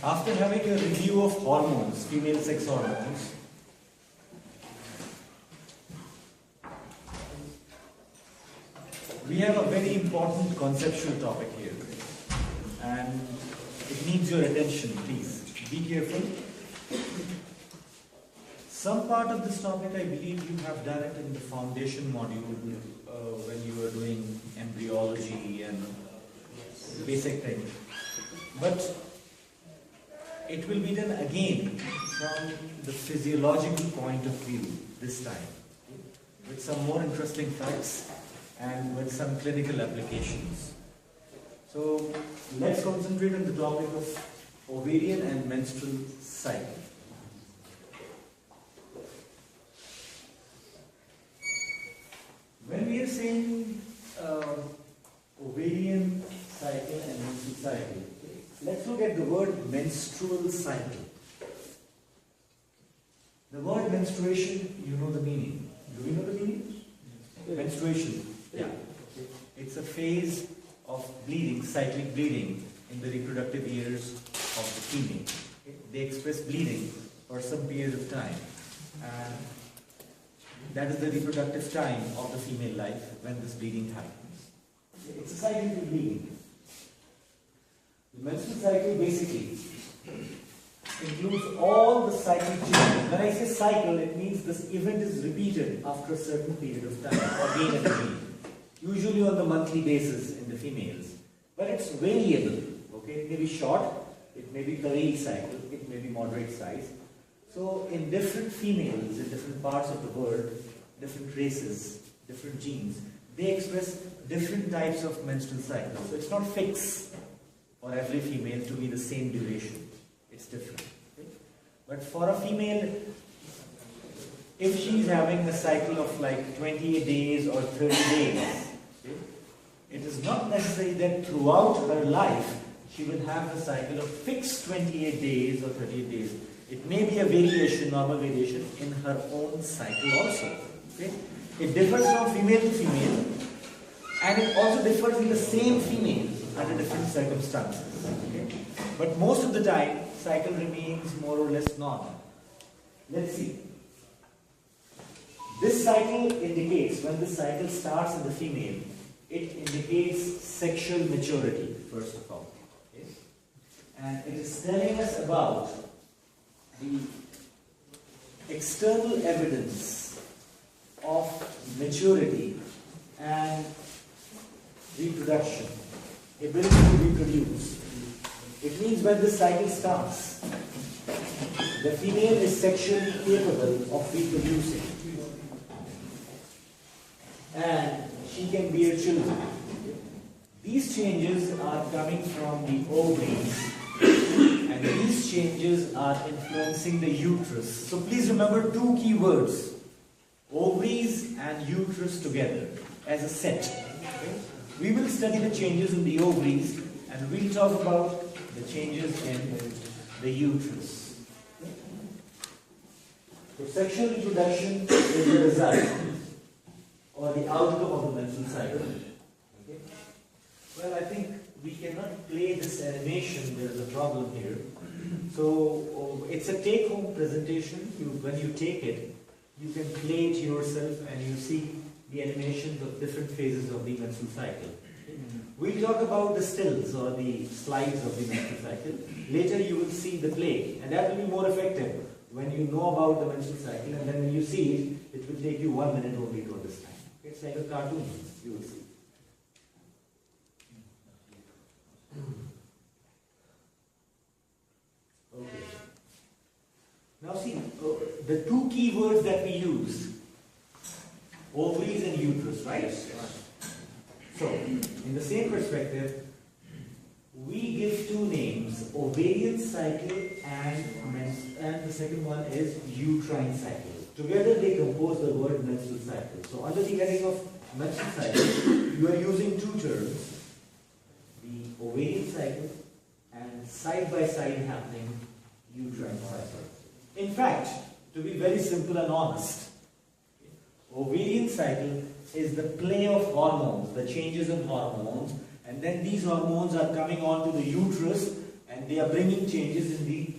After having a review of hormones, female sex hormones, we have a very important conceptual topic here, and it needs your attention, please. Be careful. Some part of this topic, I believe you have done it in the foundation module when you were doing embryology and basic things. But it will be done again from the physiological point of view this time, with some more interesting facts and with some clinical applications. So let's concentrate on the topic of ovarian and menstrual cycle. When we are saying ovarian cycle and menstrual cycle, let's look at the word menstrual cycle. The word menstruation, you know the meaning. Do you know the meaning? Menstruation. Yeah. It's a phase of bleeding, cyclic bleeding in the reproductive years of the female. They express bleeding for some period of time. And that is the reproductive time of the female life when this bleeding happens. It's a cyclic bleeding. The menstrual cycle basically includes all the cyclic changes. When I say cycle, it means this event is repeated after a certain period of time, again and again. Usually on the monthly basis in the females. But it's variable. Okay, it may be short, it may be periodic cycle, it may be moderate size. So in different females, in different parts of the world, different races, different genes, they express different types of menstrual cycles. So it's not fixed for every female to be the same duration. It's different. Okay? But for a female, if she's having a cycle of like 28 days or 30 days, okay, it is not necessary that throughout her life she will have a cycle of fixed 28 days or 38 days. It may be a variation, normal variation in her own cycle also. Okay? It differs from female to female, and it also differs in the same female under different circumstances. Okay? But most of the time, cycle remains more or less normal. Let's see. This cycle indicates, when this cycle starts in the female, it indicates sexual maturity, first of all. Okay? And it is telling us about the external evidence of maturity and reproduction, ability to reproduce. It means when this cycle starts, the female is sexually capable of reproducing and she can bear children. These changes are coming from the ovaries, and these changes are influencing the uterus. So please remember two key words: ovaries and uterus together as a set. Okay? We will study the changes in the ovaries, and we'll talk about the changes in the uterus. So sexual reproduction is the result or the outcome of the menstrual cycle. Okay? Well, I think we cannot play this animation. There is a problem here. So it's a take-home presentation. When you take it, you can play it yourself and you see the animations of different phases of the menstrual cycle. We'll talk about the stills or the slides of the menstrual cycle. Later you will see the play, and that will be more effective when you know about the menstrual cycle, and then when you see it, it will take you 1 minute only to understand. It's like a cartoon, you will see. Okay. Now see, the two key words that we use, ovaries and uterus, right? So, in the same perspective, we give two names, ovarian cycle and the second one is uterine cycle. Together they compose the word menstrual cycle. So under the heading of menstrual cycle, you are using two terms, the ovarian cycle and side by side happening uterine cycle. In fact, to be very simple and honest, ovarian cycle is the play of hormones, the changes in hormones, and then these hormones are coming onto the uterus, and and they are bringing changes in the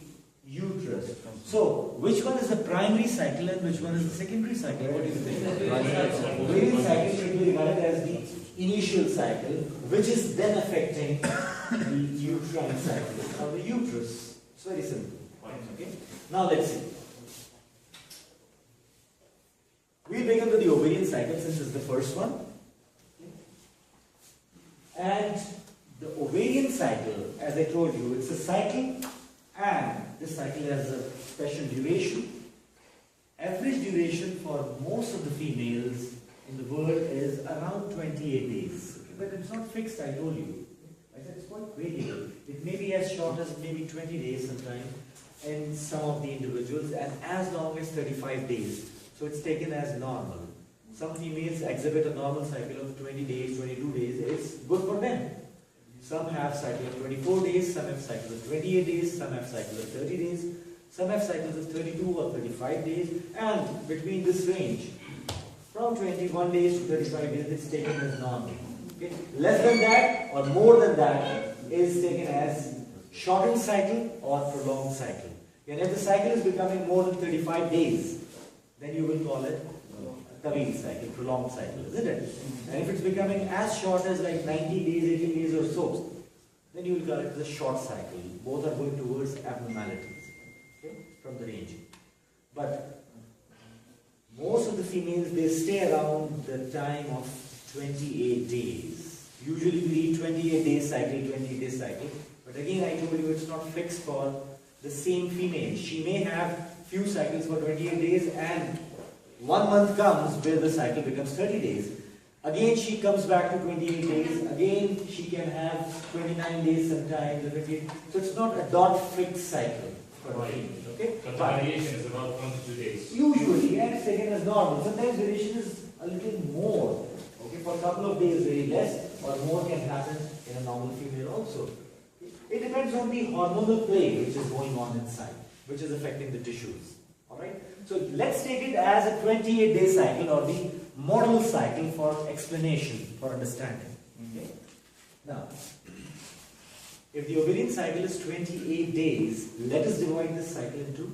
uterus. So, which one is the primary cycle and which one is the secondary cycle? What do you think? Ovarian cycle should be regarded as the initial cycle, which is then affecting the uterine cycle of the uterus. It's very simple. Okay? Now let's see. We begin with the ovarian cycle since it's the first one. And the ovarian cycle, as I told you, it's a cycle, and this cycle has a special duration. Average duration for most of the females in the world is around 28 days. But it's not fixed, I told you. I said it's quite variable. It may be as short as maybe 20 days sometimes in some of the individuals, and as long as 35 days. So it's taken as normal. Some females exhibit a normal cycle of 20 days, 22 days. It's good for them. Some have cycles of 24 days, some have cycles of 28 days, some have cycles of 30 days, some have cycles of 32 or 35 days, and between this range, from 21 days to 35 days, it's taken as normal. Okay? Less than that or more than that is taken as shortened cycle or prolonged cycle. And if the cycle is becoming more than 35 days, then you will call it a Tawil cycle, prolonged cycle, isn't it? And if it's becoming as short as like 90 days, 80 days or so, then you will call it the short cycle. Both are going towards abnormalities, okay, from the range. But most of the females, they stay around the time of 28 days. Usually we read 28 days cycle, 28 days cycle. But again, I told you it's not fixed for the same female. She may have few cycles for 28 days, and 1 month comes where the cycle becomes 30 days. Again she comes back to 28 days. Again she can have 29 days sometimes. So it's not a dot fixed cycle for a female. Okay? But the variation is about 1 to 2 days. Usually, and it's taken as normal. Sometimes variation is a little more. Okay, for a couple of days very less, or more can happen in a normal female also. It depends on the hormonal play which is going on inside, which is affecting the tissues. Alright? So let's take it as a 28-day cycle, or the model cycle for explanation, for understanding. Okay? Now, if the ovarian cycle is 28 days, let us divide this cycle into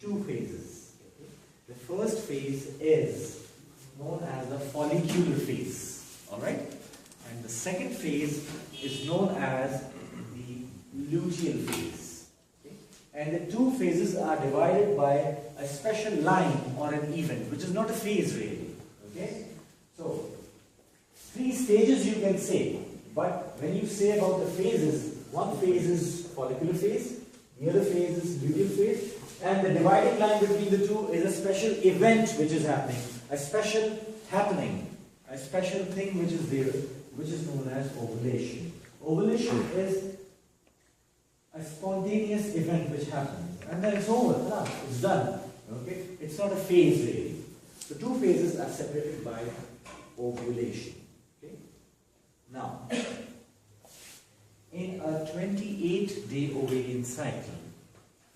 2 phases. Okay? The first phase is known as the follicular phase. Alright? And the second phase is known as the luteal phase. Okay? And the 2 phases are divided by a special line or an event, which is not a phase really. Okay? So, 3 stages you can say, but when you say about the phases, one phase is follicular phase, the other phase is luteal phase, and the dividing line between the 2 is a special event which is happening, a special happening, a special thing which is there, which is known as ovulation. Ovulation is a spontaneous event which happens, and then it's over, it's done. Okay? It's not a phase really. The 2 phases are separated by ovulation. Okay? Now, in a 28-day ovarian cycle,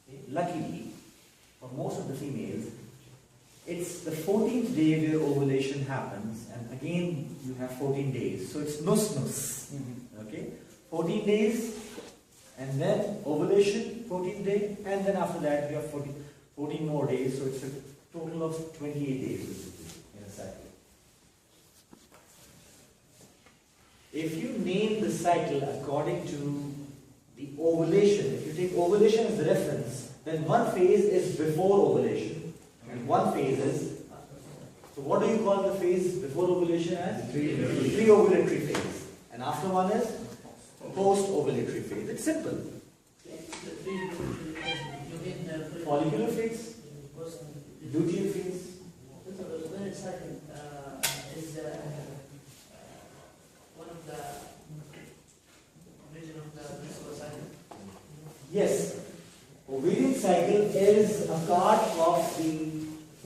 okay, luckily for most of the females, it's the 14th day where ovulation happens, and again you have 14 days, so it's nus. Okay, 14 days, and then ovulation, 14th day, and then after that you have 14 more days, so it's a total of 28 days in a cycle. If you name the cycle according to the ovulation, if you take ovulation as the reference, then one phase is before ovulation, and one phase is, so what do you call the phase before ovulation as? Pre-ovulatory phase. And after one is post-ovulatory phase. It's simple. Follicular phase, luteal phase. Ovarian cycle is one of the region of the menstrual cycle. Yes, ovarian cycle is a part of the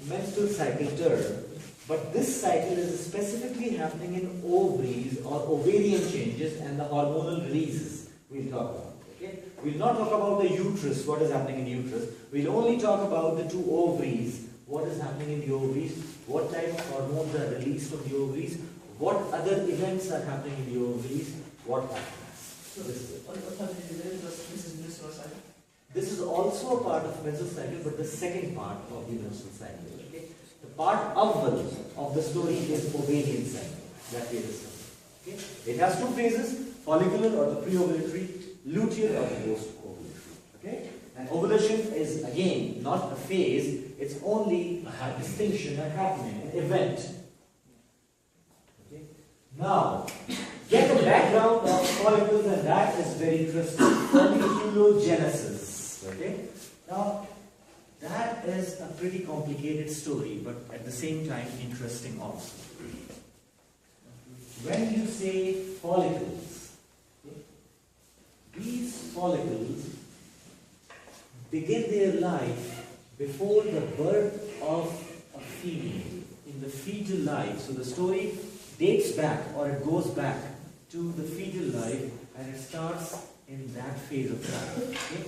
menstrual cycle term, but this cycle is specifically happening in ovaries or ovarian changes and the hormonal releases we'll talk about. Okay? We'll not talk about the uterus, what is happening in the uterus. We'll only talk about the 2 ovaries, what is happening in the ovaries, what type of hormones are released from the ovaries, what other events are happening in the ovaries, what happens. So, This is it. what time did you do? This is menstrual cycle. This is also a part of menstrual cycle, but the second part of the menstrual cycle. Okay? The part of the story is ovarian cycle that we discussed. Okay? It has two phases: follicular or the pre-ovulatory, luteal or the post-ovulatory. Okay? And ovulation is again not a phase; it's only a distinction, a happening, an event. Okay? Now, get the background of follicles, and that is very interesting. Folliculogenesis. Okay? Now, that is a pretty complicated story, but at the same time interesting also. When you say follicles, okay, these follicles begin their life before the birth of a female, in the fetal life. So the story dates back, or it goes back to the fetal life, and it starts in that phase of life. Okay?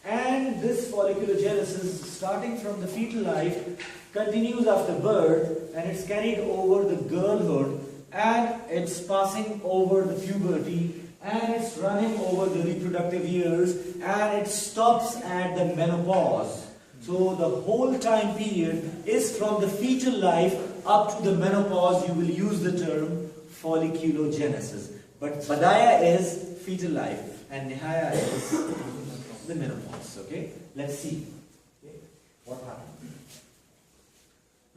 And this folliculogenesis, starting from the fetal life, continues after birth, and it's carried over the girlhood, and it's passing over the puberty, and it's running over the reproductive years, and it stops at the menopause. So the whole time period is from the fetal life up to the menopause. You will use the term folliculogenesis. But Badaya is fetal life, and Nihaya is the menopause. Okay? Let's see. Okay? What happened?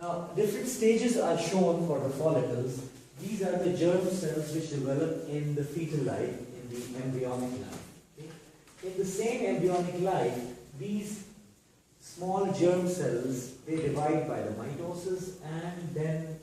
Now, different stages are shown for the follicles. These are the germ cells which develop in the fetal life, in the embryonic life. Okay? In the same embryonic life, these small germ cells, they divide by the mitosis, and then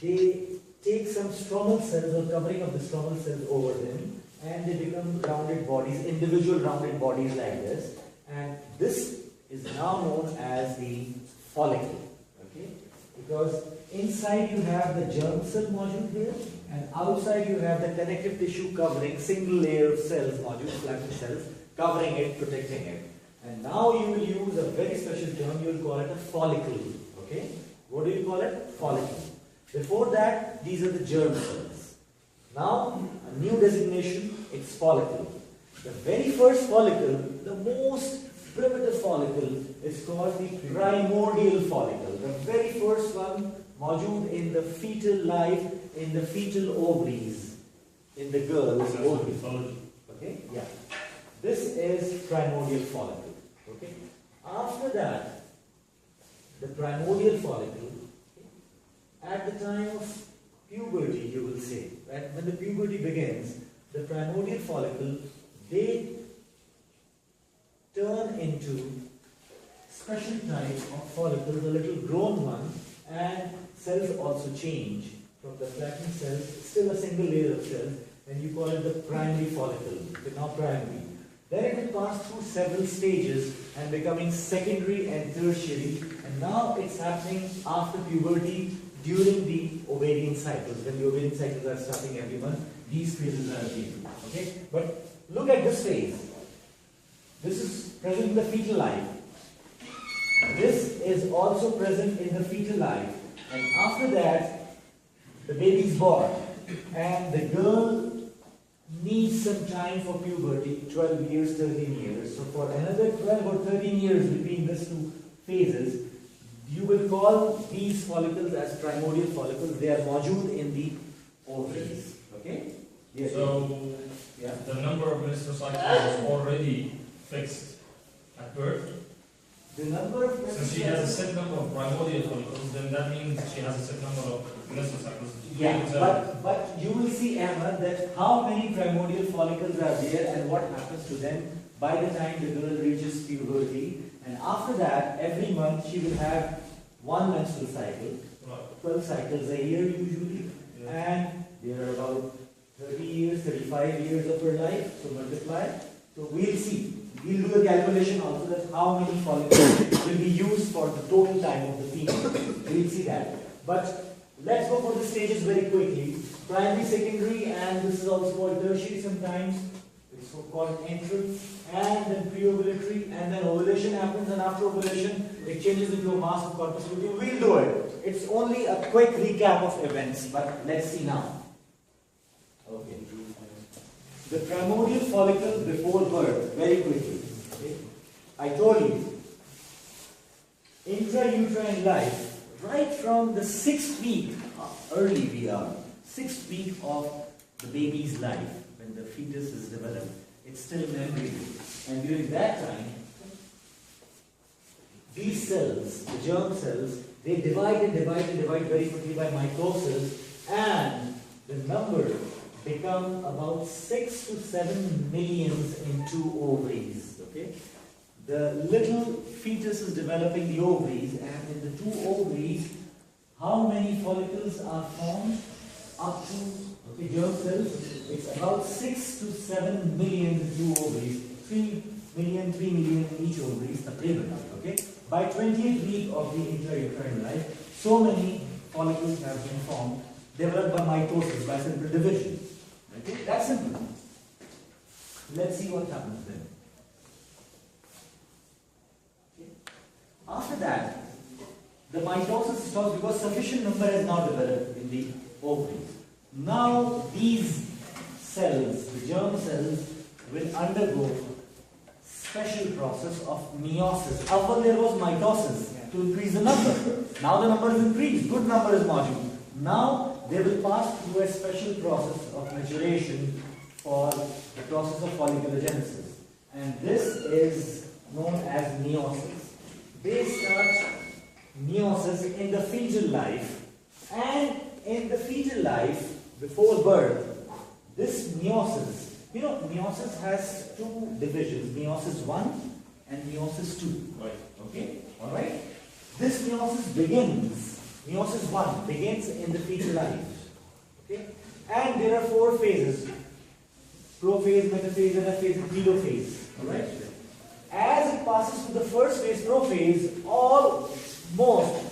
they take some stromal cells or covering of the stromal cells over them, and they become rounded bodies, individual rounded bodies like this, and this is now known as the follicle. Okay? Because inside you have the germ cell module here, and outside you have the connective tissue covering, single layer of cells module, flattened cells, covering it, protecting it. And now you will use a very special term, you will call it a follicle. Okay? What do you call it? Follicle. Before that, these are the germ cells. Now, a new designation, it's follicle. The very first follicle, the most primitive follicle, is called the primordial follicle. The very first one, modued in the fetal life, in the fetal ovaries, in the girl's ovaries. Okay? Yeah. This is primordial follicle. Okay? After that, the primordial follicle, at the time of puberty, you will say, right? When the puberty begins, the primordial follicle, they turn into special type of follicles, a little grown one, and cells also change from the flattened cells, still a single layer of cells, and you call it the primary follicle. Okay, now primary. Then it will pass through several stages and becoming secondary and tertiary, and now it's happening after puberty, during the ovarian cycles. When the ovarian cycles are starting every month, these phases are achieved. Okay? But look at this phase. This is present in the fetal life. This is also present in the fetal life. And after that, the baby is born. And the girl needs some time for puberty, 12 years, 13 years. So for another 12 or 13 years between these two phases, you will call these follicles as primordial follicles. They are modules in the ovaries. Okay? Yeah. So, yeah. the number of menstrual cycles is already fixed at birth. The number of Since she has a set number of primordial follicles, then that means she has a set number of menstrual cycles. Yeah, but you will see, Ahmad, that how many primordial follicles are there and what happens to them by the time the girl reaches puberty. And after that, every month she will have one menstrual cycle, 12 cycles a year usually, and there are about 30 years, 35 years of her life, so multiply. So we'll see. We'll do a calculation also that how many follicles will be used for the total time of the female. We'll see that. But let's go for the stages very quickly. Primary, secondary, and this is also called tertiary sometimes. It's called entrance, and then pre-ovulatory, and then ovulation happens, and after ovulation, it changes into a mass of corpus luteum. We'll do it. It's only a quick recap of events, but let's see now. Okay. the primordial follicle before birth, very quickly. Okay? I told you, intrauterine life, right from the 6th week, early we are, 6th week of the baby's life, when the fetus is developed, it's still in embryo. And during that time, these cells, the germ cells, they divide and divide and divide very quickly by mitosis, and the number become about 6 to 7 millions in 2 ovaries. Okay? The little fetus is developing the ovaries, and in the 2 ovaries, how many follicles are formed? Up to germ cells, it's about 6 to 7 million in 2 ovaries, 3 million in each ovaries, okay? By 20th week of the intrauterine life, so many follicles have been formed, developed by mitosis, by simple division. Okay? That's simple. Let's see what happens then. Okay. After that, the mitosis stops because sufficient number has now developed in the ovaries. Now these cells, the germ cells, will undergo special process of meiosis. Above there was mitosis to increase the number. Now the number is increased, good number is modular. Now they will pass through a special process of maturation for the process of follicular genesis. And this is known as meiosis. They start meiosis in the fetal life, and in the fetal life before birth, this meiosis, meiosis has 2 divisions, meiosis 1 and meiosis 2. Right. Okay? Alright? This meiosis 1 begins in the fetal life. Okay? And there are 4 phases: prophase, metaphase, anaphase, and telophase. Alright? As it passes through the first phase, prophase, almost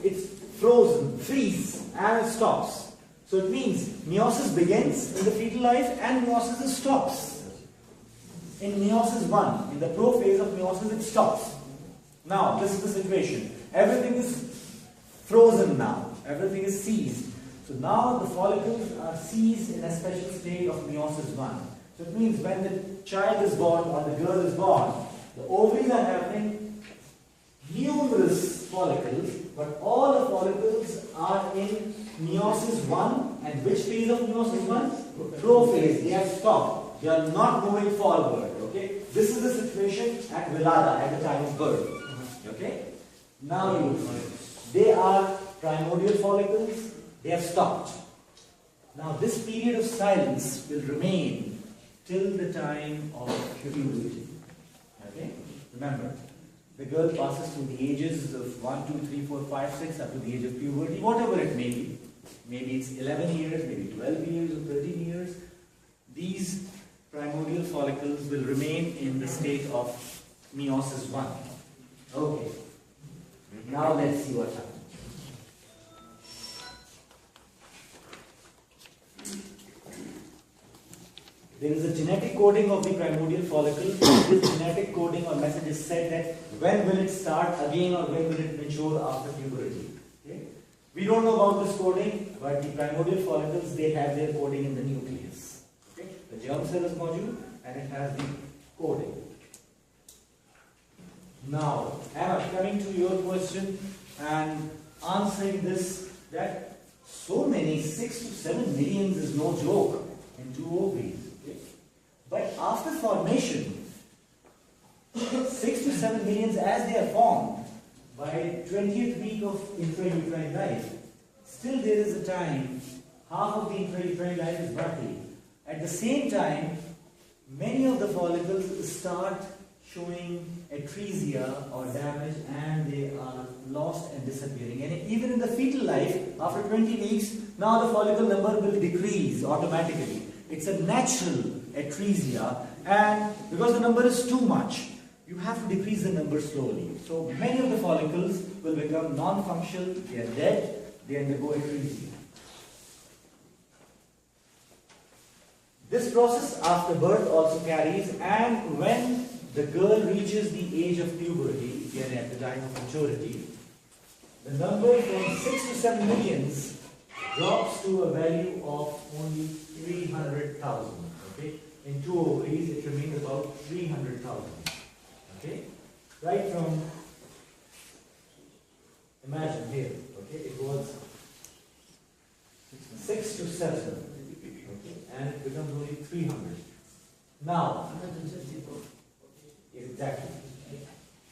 it's frozen, freeze, and it stops. So it means meiosis begins in the fetal life and meiosis stops. In meiosis 1, in the prophase of meiosis, it stops. Now, this is the situation. Everything is frozen now. Everything is seized. So now the follicles are seized in a special state of meiosis 1. So it means when the child is born or the girl is born, the ovaries are having numerous follicles, but all the follicles are in meiosis 1. And which phase of meiosis 1? Prophase. They have stopped. They are not moving forward. Okay? This is the situation at Vilada, at the time of birth. Okay? Now you see, they are primordial follicles. They have stopped. Now this period of silence will remain till the time of puberty. Okay? Remember, the girl passes through the ages of 1, 2, 3, 4, 5, 6 up to the age of puberty, whatever it may be. Maybe it's 11 years, maybe 12 years or 13 years. These primordial follicles will remain in the state of meiosis 1. Okay. Now let's see what happens. There is a genetic coding of the primordial follicle. This genetic coding or message is said that when will it start again or when will it mature after puberty. Okay? We don't know about this coding, but the primordial follicles, they have their coding in the nucleus. Okay? The germ cell is module and it has the coding. Now, Emma, coming to your question and answering this, that so many 6 to 7 millions is no joke in 2 ovaries. But after formation, 6 to 7 millions as they are formed by 20th week of intrauterine life, still there is a time, half of the intrauterine life is brachy. At the same time, many of the follicles start showing atresia or damage and they are lost and disappearing. And even in the fetal life, after 20 weeks, now the follicle number will decrease automatically. It's a natural atresia, and because the number is too much, you have to decrease the number slowly. So many of the follicles will become non-functional, they are dead, they undergo atresia. This process after birth also carries, and when the girl reaches the age of puberty, again at the time of maturity, the number from 6 to 7 millions drops to a value of only 300,000. Okay? in 2 ovaries, it remains about 300,000. Okay? Right from, imagine here, okay, it was 6 to 7, okay, and it becomes only 300. Now, exactly.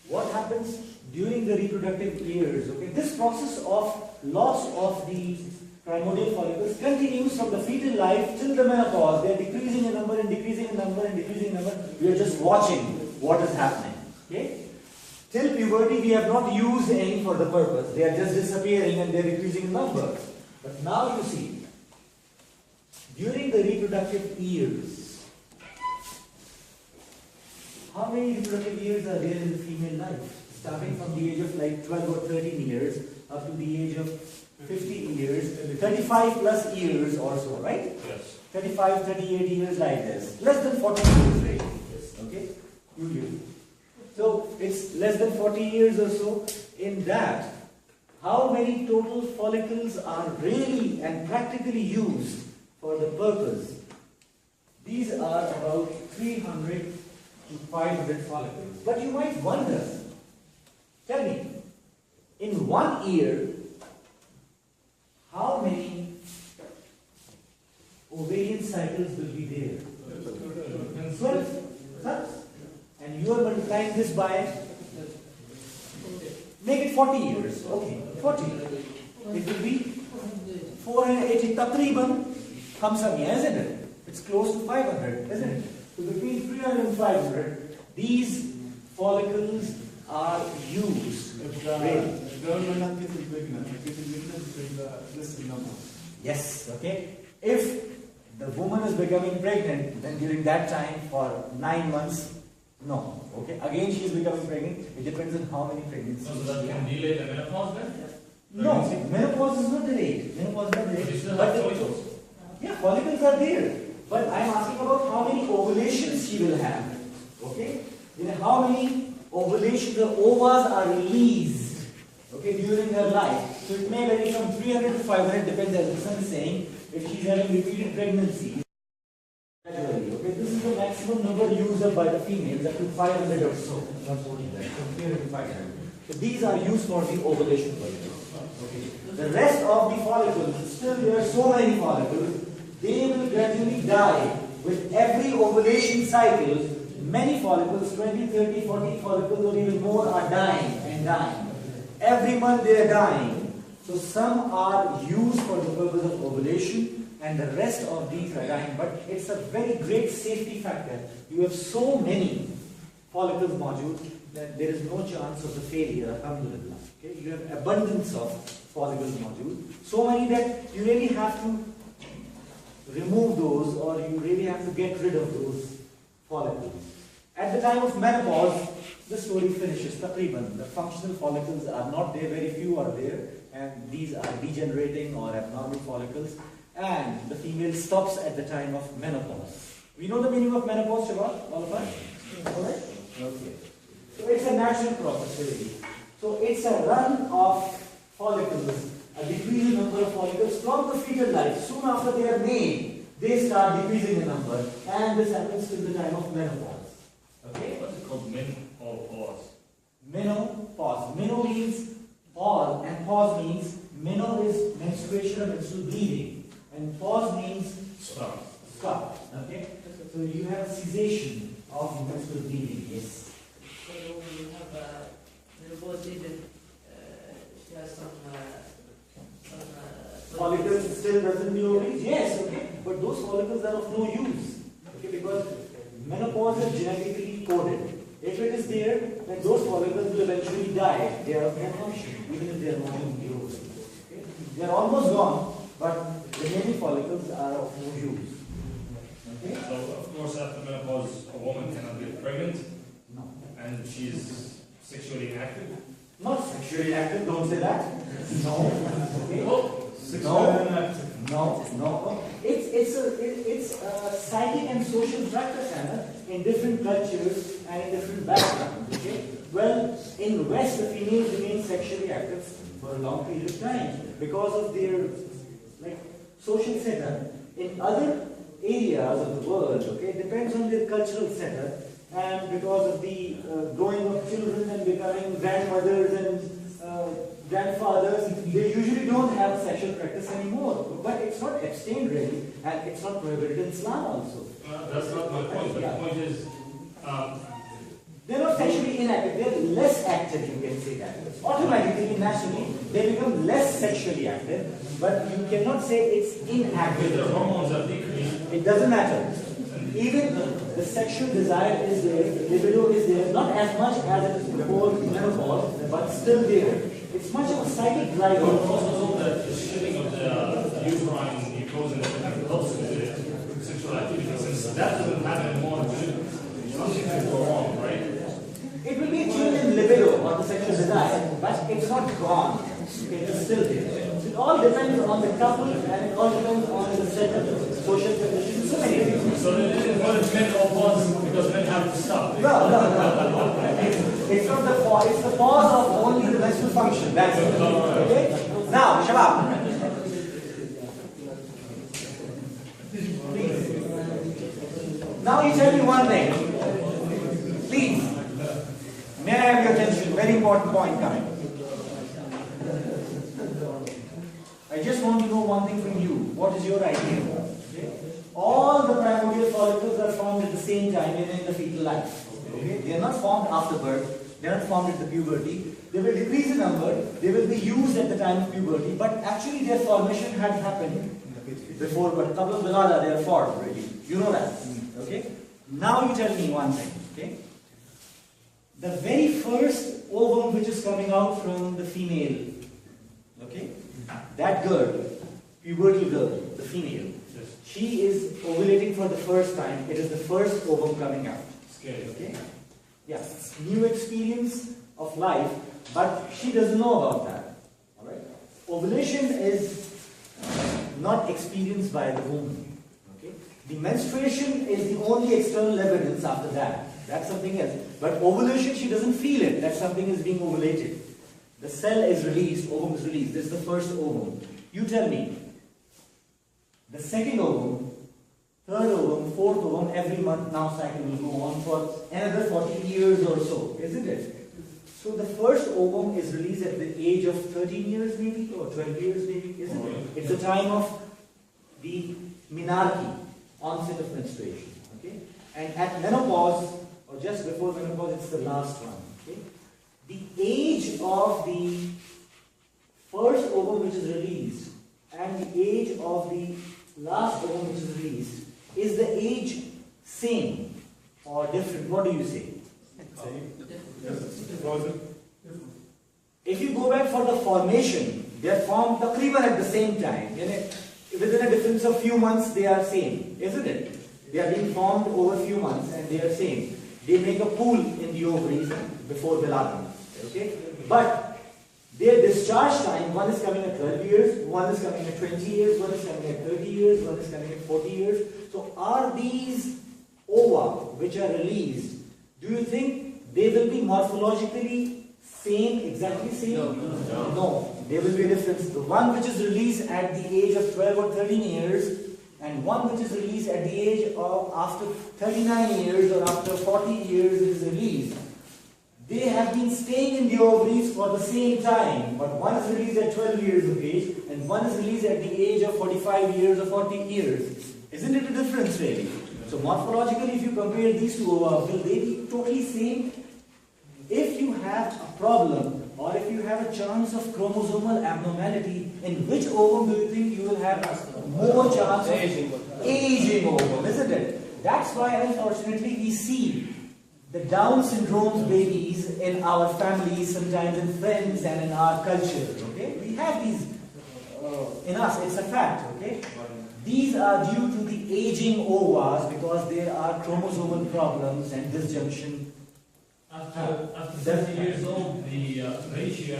What happens during the reproductive years? Okay, this process of loss of the primordial follicles continues from the fetal life till the menopause. They are decreasing in number and decreasing in number and decreasing in number. We are just watching what is happening. Okay, till puberty we have not used any for the purpose. They are just disappearing and they are decreasing in number. But now you see, during the reproductive years, how many reproductive years are there in the female life? Starting from the age of like 12 or 13 years up to the age of 50 years, 35 plus years or so, right? Yes. 35, 38 years like this. Less than 40 years, right? Okay? Usually. So it's less than 40 years or so. In that, how many total follicles are really and practically used for the purpose? These are about 300 to 500 follicles. But you might wonder, tell me, in 1 year, how many ovarian cycles will be there? 12. And you are multiplying this by, make it 40 years. Okay, 40. It will be 480 taqriban khamsamiya, isn't it? It's close to 500, isn't it? So between 300 and 500, these follicles are used. If the girl may not get pregnant, if it is pregnant, this number. Yes, okay. If the woman is becoming pregnant, then during that time for 9 months, no. Okay. Again, she is becoming pregnant. It depends on how many pregnancies. So that can delay the menopause then? No, menopause is not delayed. Menopause is not But you delayed. still But have the- follicles. yeah, follicles are there. But I am asking about how many ovulations she will have. Okay? You know, how many ovulations the ovas are released, okay, during her life. So it may vary from 300 to 500, depends, as the son is saying, if she's having repeated pregnancies. Gradually, okay, this is the maximum number used up by the females, up to 500 or so. Not more than that, from 300 to 500. So these are used for the ovulation purpose. Okay. The rest of the follicles, still there are so many follicles, they will gradually die with every ovulation cycle. Many follicles, 20, 30, 40 follicles or even more are dying and dying. Every month they are dying. So some are used for the purpose of ovulation and the rest of these are dying. But it's a very great safety factor. You have so many follicles module that there is no chance of the failure, alhamdulillah. Okay? You have abundance of follicles module. So many that you really have to remove those or you really have to get rid of those follicles. At the time of menopause, the story finishes. Taqriban, the functional follicles are not there, very few are there, and these are degenerating or abnormal follicles, and the female stops at the time of menopause. We know the meaning of menopause, Shabbat, all of us? Alright? Okay. So it's a natural process, really. So it's a run of follicles, a decreasing number of follicles from the fetal life. Soon after they are made, they start decreasing in number, and this happens till the time of menopause. Okay? What's it called? Men or pause? Menopause. Meno means pause, and pause means meno is menstruation or menstrual bleeding, and pause means Stop. stop. Okay? So you have a cessation of menstrual bleeding. Yes. So we have menopause even she has some Follicles still doesn't be ovaries? Yes, okay. But those follicles are of no use. Okay, because menopause is genetically coded. If it is there, then those follicles will eventually die. They are of no function, even if they are not in the ovaries. Okay? They are almost gone, but the remaining follicles are of no use. Okay? So of course after menopause a woman cannot get pregnant No. and she's sexually inactive. Not sexually active, don't say that. No. Okay? No. It's a psychic and social practice, Anna, in different cultures and in different backgrounds. Okay? Well, in West, the females remain sexually active for a long period of time because of their social setup. In other areas of the world, okay, depends on their cultural setup, and because of the growing of children and becoming grandmothers and grandfathers, they usually don't have sexual practice anymore. But it's not abstained really, and it's not prohibited in Islam also. That's not my point. But the point is, they're not sexually inactive, they're less active, you can say that. Automatically, naturally, they become less sexually active, but you cannot say it's if inactive. the hormones are decreased, It doesn't matter. Even the sexual desire is there, the libido is there, not as much as it is before menopause, but still there. It's much of a psychic drive. we also know that the shifting of the uterine mucosa and everything helps with the sexual activity. Since that doesn't happen anymore, something could go wrong, right? It will be a change in libido or the sexual desire, but it's not gone. It is still there. So it all depends on the couple and it all depends on the setup, social conditions, so many things. So then what if men all pause because men have to stop? No. It's not the pause, it's the pause of only the menstrual function. That's it. Okay? Now, Shabab. Please. Now you tell me one thing. Please. May I have your attention? Very important point coming. I just want to know one thing from you. What is your idea? Okay? All the primordial follicles are formed at the same time in the fetal life. Okay? They are not formed after birth. They are not formed at the puberty. They will decrease in number. They will be used at the time of puberty. But actually their formation had happened before. But Qabla Bilada, they are formed already. You know that. Okay? Now you tell me one thing. Okay? The very first ovum which is coming out from the female, okay, that girl, pubertal girl, the female, she is ovulating for the first time. It is the first ovum coming out. Scary. Okay? Yes, new experience of life, but she doesn't know about that. Alright? Ovulation is not experienced by the woman. Okay? The menstruation is the only external evidence after that. That's something else. But ovulation, she doesn't feel it, that something is being ovulated. The cell is released, ovum is released. This is the first ovum. You tell me, the second ovum, third ovum, fourth ovum, every month now cycle will go on for another 40 years or so, isn't it? So the first ovum is released at the age of 13 years maybe, or 12 years maybe, isn't it? It's the time of the menarche, onset of menstruation. Okay? And at menopause, or just before menopause, it's the last one. Okay? The age of the first ovum which is released and the age of the last ovum which is released, is the age same or different? What do you say? If you go back for the formation, they are formed taqriban at the same time. Within a difference of few months, they are same, isn't it? They are being formed over a few months and they are same. They make a pool in the ovaries before Bilada. Okay? But their discharge time, one is coming at 12 years, one is coming at 20 years, one is coming at 30 years, one is coming at 40 years. So are these ova which are released, do you think they will be morphologically same, exactly same? No, there will be a difference. The one which is released at the age of 12 or 13 years and one which is released at the age of after 39 years or after 40 years is released. They have been staying in the ovaries for the same time, but one is released at 12 years of age and one is released at the age of 45 years or 40 years. Isn't it a difference really? So morphologically, if you compare these two ova, will they be totally same? If you have a problem or if you have a chance of chromosomal abnormality, in which ovum do you think you will have more chance of aging ovum, isn't it? That's why unfortunately we see the Down syndrome babies in our families, sometimes in friends and in our culture. Okay, we have these in us. It's a fact. Okay, these are due to the aging ovas because there are chromosomal problems and disjunction. After 70 years old, the ratio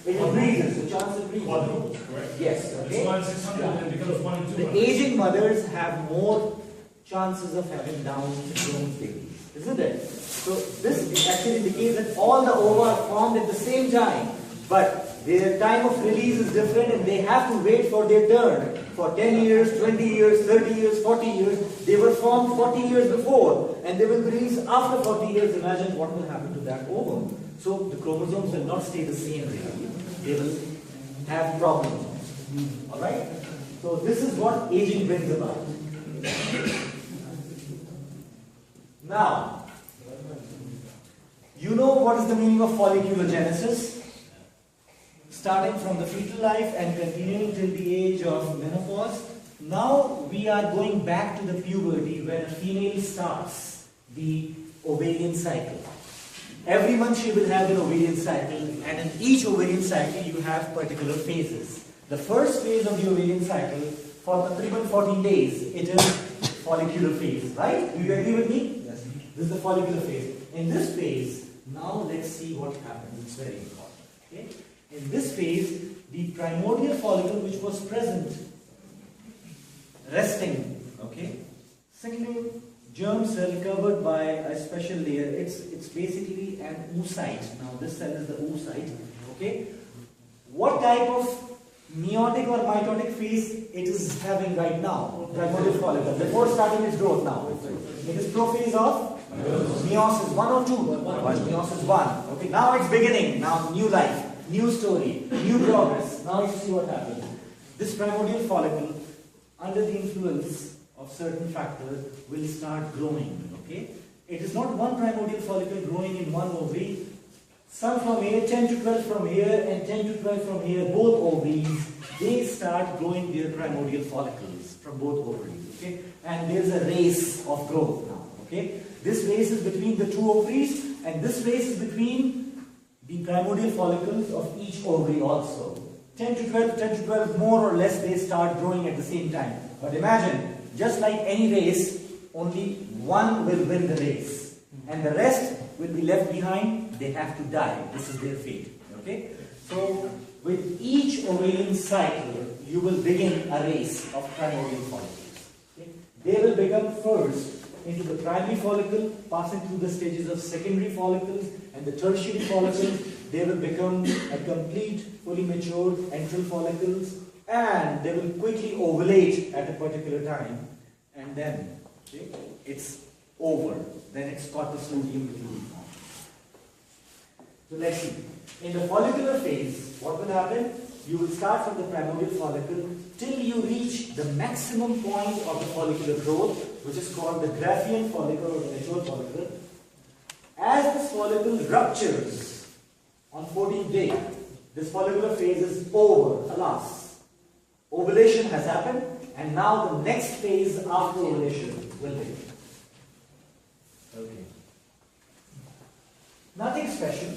It increases. The chance increases. quadruples, correct? Yes. It's Okay. 1 in 600 and it becomes 1 in 200. The aging mothers have more chances of having Down syndrome babies, isn't it? So this actually indicates that all the ova are formed at the same time, but Their time of release is different and they have to wait for their turn. For 10 years, 20 years, 30 years, 40 years, they were formed 40 years before and they will be released after 40 years. Imagine what will happen to that ovum. So the chromosomes will not stay the same really. They will have problems. Alright? So this is what aging brings about. Now, you know what is the meaning of follicular genesis? Starting from the fetal life and continuing till the age of menopause. Now we are going back to the puberty when a female starts the ovarian cycle. Every month she will have an ovarian cycle, and in each ovarian cycle you have particular phases. The first phase of the ovarian cycle, for taqriban 14 days, it is follicular phase, right? Do you agree with me? Yes. This is the follicular phase. In this phase, now let's see what happens. It's very important. Okay? In this phase, the primordial follicle which was present, resting, okay, single germ cell covered by a special layer. It's basically an oocyte. Now this cell is the oocyte. Okay. What type of meiotic or mitotic phase it is having right now? Primordial follicle. Before starting its growth now. It is prophase of meiosis 1 or 2? Meiosis 1. Okay. Now it's beginning. Now new life, new story, new progress. Now you see what happens. This primordial follicle, under the influence of certain factors, will start growing. Okay, it is not one primordial follicle growing in one ovary. Some from here, 10 to 12 from here, and 10 to 12 from here. Both ovaries, they start growing their primordial follicles from both ovaries. Okay, and there is a race of growth now. Okay, this race is between the two ovaries, and this race is between the primordial follicles of each ovary also. 10 to 12, 10 to 12, more or less, they start growing at the same time. But imagine, just like any race, only one will win the race. And the rest will be left behind. They have to die. This is their fate. Okay? So, with each ovarian cycle, you will begin a race of primordial follicles. Okay? They will become first into the primary follicle, passing through the stages of secondary follicles and the tertiary follicles. They will become a complete, fully matured antral follicles, and they will quickly ovulate at a particular time, and then okay, it's over. Then it's corpus luteum which will be formed. So let's see. In the follicular phase, what will happen? You will start from the primordial follicle till you reach the maximum point of the follicular growth, which is called the Graafian follicle or the mature follicle. As this follicle ruptures on 14th day, this follicular phase is over, alas. Ovulation has happened, and now the next phase after ovulation will begin. Okay. Nothing special.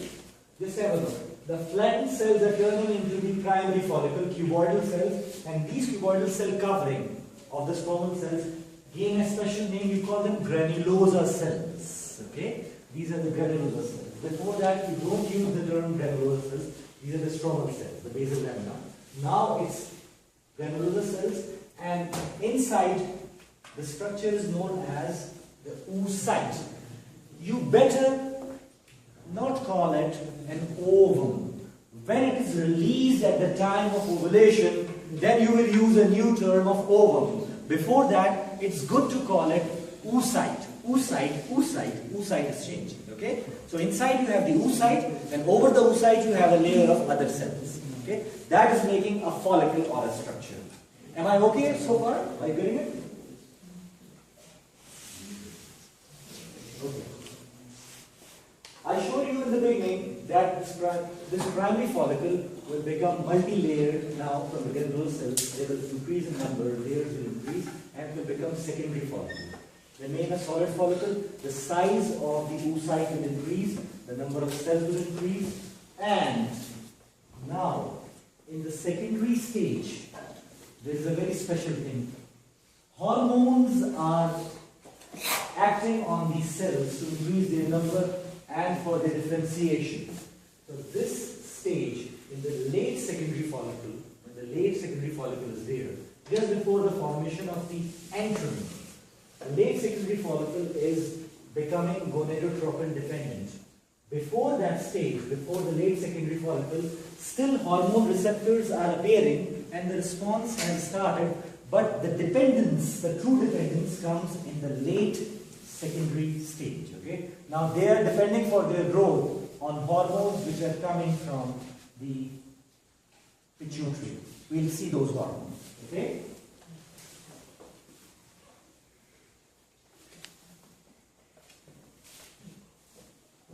Just have a look. The flattened cells are turning into the primary follicle, cuboidal cells, and these cuboidal cell covering of the stromal cells gain a special name. You call them granulosa cells. Okay? These are the granulosa cells. Before that, you don't use the term granulosa cells. These are the stromal cells, the basal lamina. Now it's granulosa cells, and inside the structure is known as the oocyte. You better not call it an ovum. When it is released at the time of ovulation, then you will use a new term of ovum. Before that, it's good to call it oocyte. Oocyte, oocyte, oocyte is changing. Okay? So inside you have the oocyte, and over the oocyte you have a layer of other cells. Okay? That is making a follicle or a structure. Am I okay so far? Are you getting it? Okay. I showed you in the beginning that this primary follicle will become multi-layered now from the granular cells. They will increase in number, layers will increase, and it will become secondary follicle. Remain a solid follicle, the size of the oocyte will increase, the number of cells will increase, and now in the secondary stage, there is a very special thing. Hormones are acting on these cells to increase their number and for their differentiation. So this stage, in the late secondary follicle, when the late secondary follicle is there, just before the formation of the antrum, the late secondary follicle is becoming gonadotropin dependent. Before that stage, before the late secondary follicle, still hormone receptors are appearing and the response has started, but the dependence, the true dependence comes in the late secondary stage. Okay? Now they are depending for their growth on hormones which are coming from the pituitary. We'll see those hormones. Okay?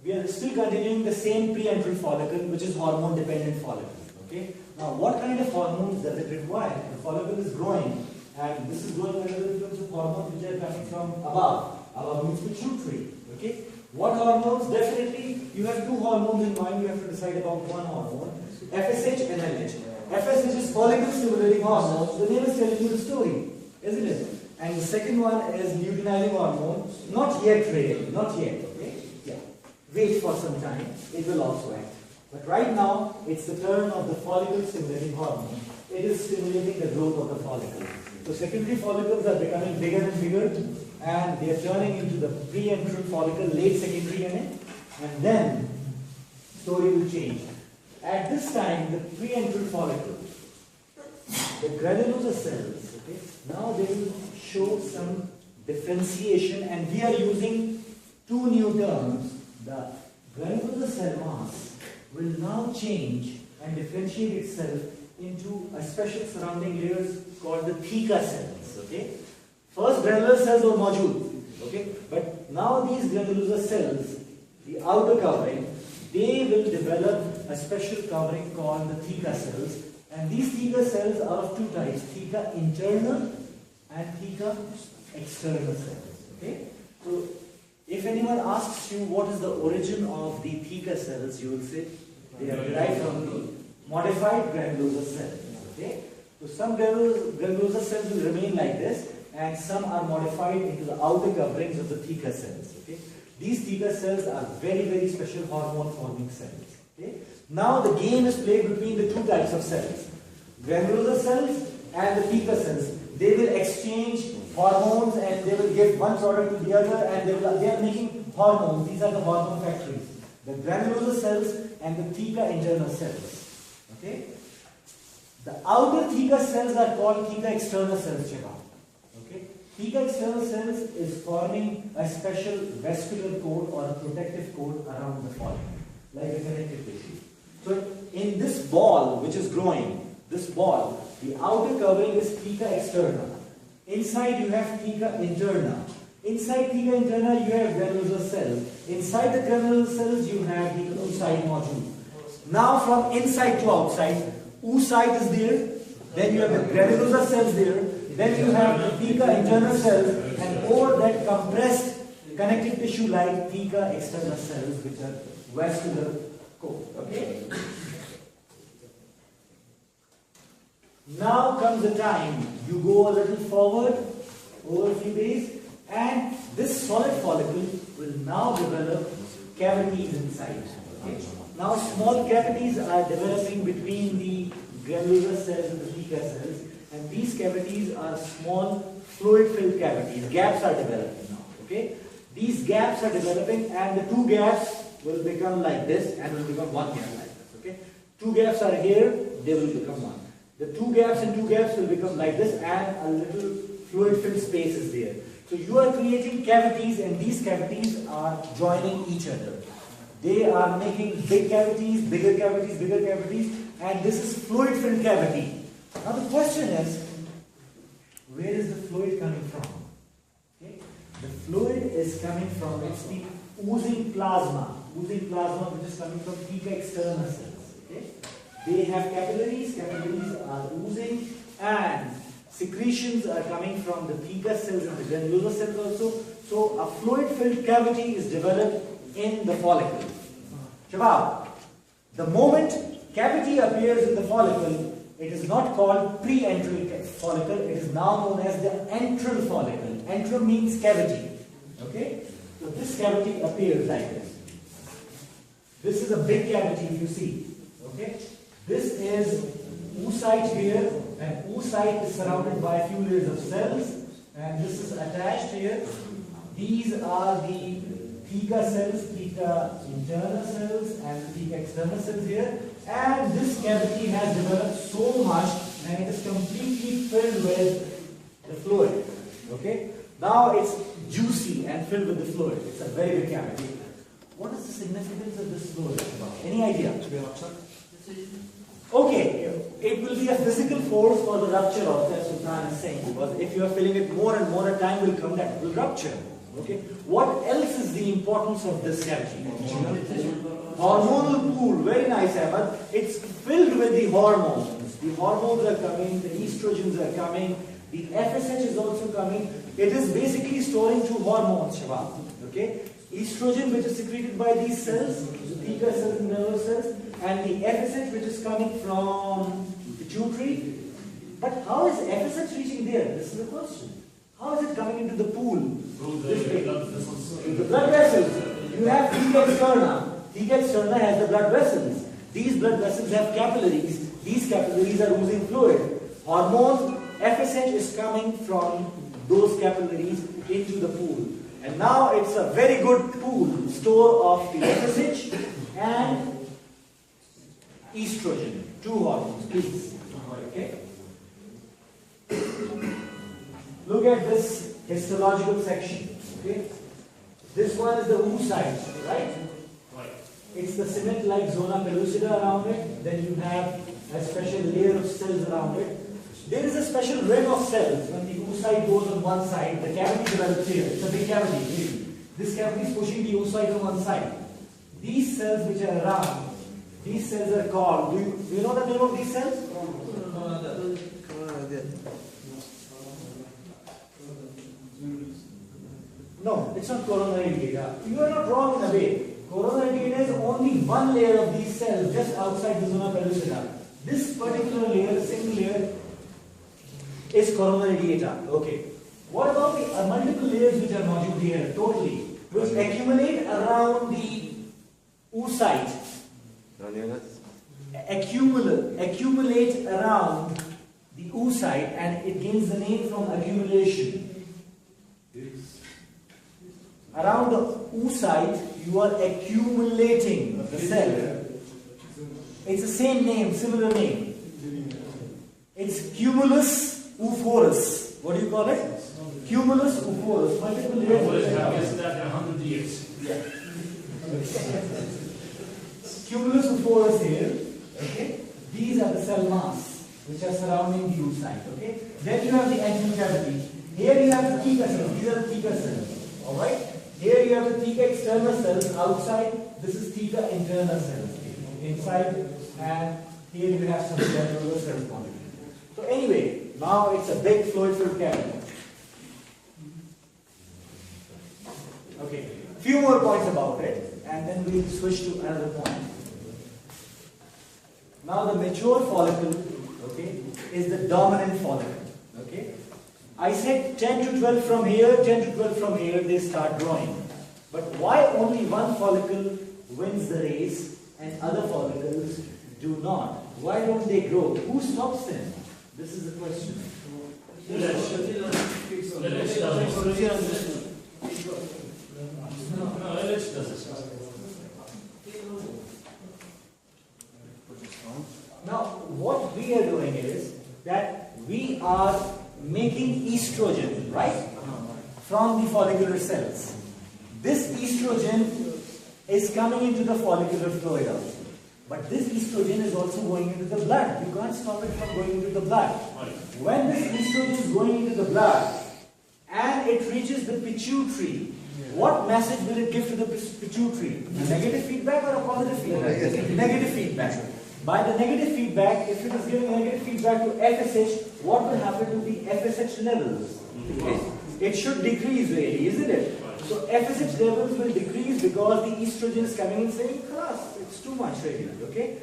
We are still continuing the same pre-antral follicle, which is hormone-dependent follicle. Okay? Now, what kind of hormones does it require? The follicle is growing, and this is growing under the influence of hormones which are coming from above. Above means pituitary. Okay? What hormones? Definitely, you have two hormones in mind. You have to decide about one hormone: FSH and LH. FSH is follicle-stimulating hormone. The name is telling you the story, isn't it? And the second one is luteinizing hormone. Not yet, really. Not yet. Okay? Yeah. Wait for some time, it will also act. But right now, it's the turn of the follicle-stimulating hormone. It is stimulating the growth of the follicle. So secondary follicles are becoming bigger and bigger, and they are turning into the pre-antral follicle, late secondary unit, and then story will change. At this time, the pre-antral follicle, the granulosa cells, okay, now they will show some differentiation, and we are using two new terms. The granulosa cell mass will now change and differentiate itself into a special surrounding layers called the theca cells. Okay? First granular cells were modules. Okay? But now these granulosa cells, the outer covering, they will develop a special covering called the theca cells. And these theca cells are of two types: theca internal and theca external cells. Okay? So if anyone asks you what is the origin of the theca cells, you will say they are derived from the modified granulosa cells. Okay? So some granulosa cells will remain like this, and some are modified into the outer coverings of the theca cells. Okay? These theca cells are very, very special hormone forming cells. Okay? Now the game is played between the two types of cells, granulosa cells and the theca cells. They will exchange hormones and they will give one product to the other, and they are making hormones. These are the hormone factories. The granulosa cells and the theca internal cells. Okay? The outer theca cells are called theca external cells. Check out. Okay? Theca external cells is forming a special vascular coat or a protective coat around the follicle, like a connective tissue. So in this ball which is growing, this ball, the outer covering is theca externa. Inside you have theca interna. Inside theca interna you have granulosa cells. Inside the granulosa cells you have the oocyte module. Now from inside to outside, oocyte is there, then you have the granulosa cells there, then you have the theca internal cells, and over that compressed connective tissue like theca external cells, which are vascular coat. Okay? Now comes the time you go a little forward over a few days, and this solid follicle will now develop cavities inside. Okay? Now small cavities are developing between the granulosa cells and the theca cells, and these cavities are small fluid-filled cavities. Gaps are developing now. Okay? These gaps are developing, and the two gaps will become like this and will become one gap like this. Okay? Two gaps are here, they will become one. The two gaps and two gaps will become like this, and a little fluid-filled space is there. So you are creating cavities, and these cavities are joining each other. They are making big cavities, bigger cavities, bigger cavities, and this is fluid-filled cavity. Now the question is, where is the fluid coming from? Okay? The fluid is coming from, it's the oozing plasma which is coming from theca externa cells. Okay? They have capillaries are oozing, and secretions are coming from the theca cells and the granulosa cells also. So a fluid-filled cavity is developed in the follicle. Shabab, the moment cavity appears in the follicle, it is not called pre-antral follicle, it is now known as the antral follicle. Antral means cavity. Okay? So this cavity appears like this. This is a big cavity if you see. Okay? This is oocyte here, and oocyte is surrounded by a few layers of cells, and this is attached here. These are the theca cells, theca internal cells, and theca external cells here. And this cavity has developed so much, and it is completely filled with the fluid. Okay? Now it's juicy and filled with the fluid. It's a very big cavity. What is the significance of this fluid? Any idea? Okay, it will be a physical force for the rupture of that Sultan is saying, because if you are filling it more and more, a time will come that it will rupture. Okay, what else is the importance of this cavity? Hormonal pool, very nice, Ahmad. It's filled with the hormones. The hormones are coming, the estrogens are coming, the FSH is also coming. It is basically storing two hormones, Shabab. Okay, estrogen, which is secreted by these cells, the theca cells and nerve cells, and the FSH, which is coming from pituitary. But how is FSH reaching there? This is the question. How is it coming into the pool? The blood vessels. You have theca externa. Theca externa has the blood vessels. These blood vessels have capillaries. These capillaries are oozing fluid. Hormone FSH is coming from those capillaries into the pool. And now it's a very good pool, store of the FSH and estrogen, two hormones, please. Okay. Look at this histological section. Okay. This one is the oocyte, right? It's the cement-like zona pellucida around it. Then you have a special layer of cells around it. There is a special ring of cells. When the oocyte goes on one side, the cavity develops here. It's a big cavity, really. This cavity is pushing the oocyte on one side. These cells which are around, these cells are called, do you know the name of these cells? No, it's not coronary data. You are not wrong in a way. Coronary data is only one layer of these cells just outside the zona pellucida. This particular layer, single layer, is coronary data. Okay. What about the multiple layers which are modular here, totally, which accumulate around the oocyte? Accumulate around the oocyte, and it gains the name from accumulation. Around the oocyte, you are accumulating the cell. It's the same name, similar name. It's cumulus oophorus. What do you call it? Cumulus oophorus. Multiple layers. Yes, that 100 years. Yeah. Cumulus oophorus here. Okay. These are the cell mass which are surrounding the oocyte. Okay. Then you have the anterior cavity. Here you have the theca cells. These are the theca cells. All right. Here you have the theca external cells outside. This is theca internal cells inside, and here you have some cellular cells. So anyway, now it's a big fluid-filled cavity. Okay, few more points about it, and then we'll switch to another point. Now the mature follicle, okay, is the dominant follicle. Okay, I said 10 to 12 from here, 10 to 12 from here, they start growing. But why only one follicle wins the race and other follicles do not? Why don't they grow? Who stops them? This is the question. Now, what we are doing is that we are making estrogen, right, from the follicular cells. This estrogen is coming into the follicular fluid also. But this estrogen is also going into the blood. You can't stop it from going into the blood. When this estrogen is going into the blood and it reaches the pituitary, what message will it give to the pituitary? A negative feedback or a positive feedback? Negative feedback. By the negative feedback, if it is giving negative feedback to FSH, what will happen to the FSH levels? It should decrease really, isn't it? So FSH levels will decrease because the estrogen is coming and saying, class, it's too much really, okay?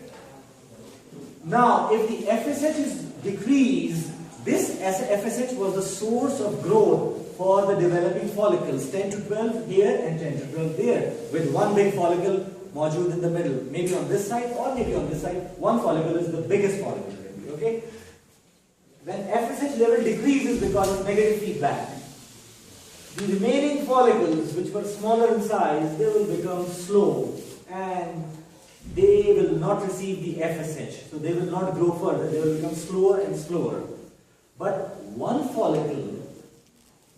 Now, if the FSH is decreased, this FSH was the source of growth for the developing follicles, 10 to 12 here and 10 to 12 there, with one big follicle module in the middle, maybe on this side or maybe on this side. One follicle is the biggest follicle, okay? When FSH level decreases because of negative feedback, the remaining follicles, which were smaller in size, they will become slow and they will not receive the FSH. So they will not grow further. They will become slower and slower. But one follicle,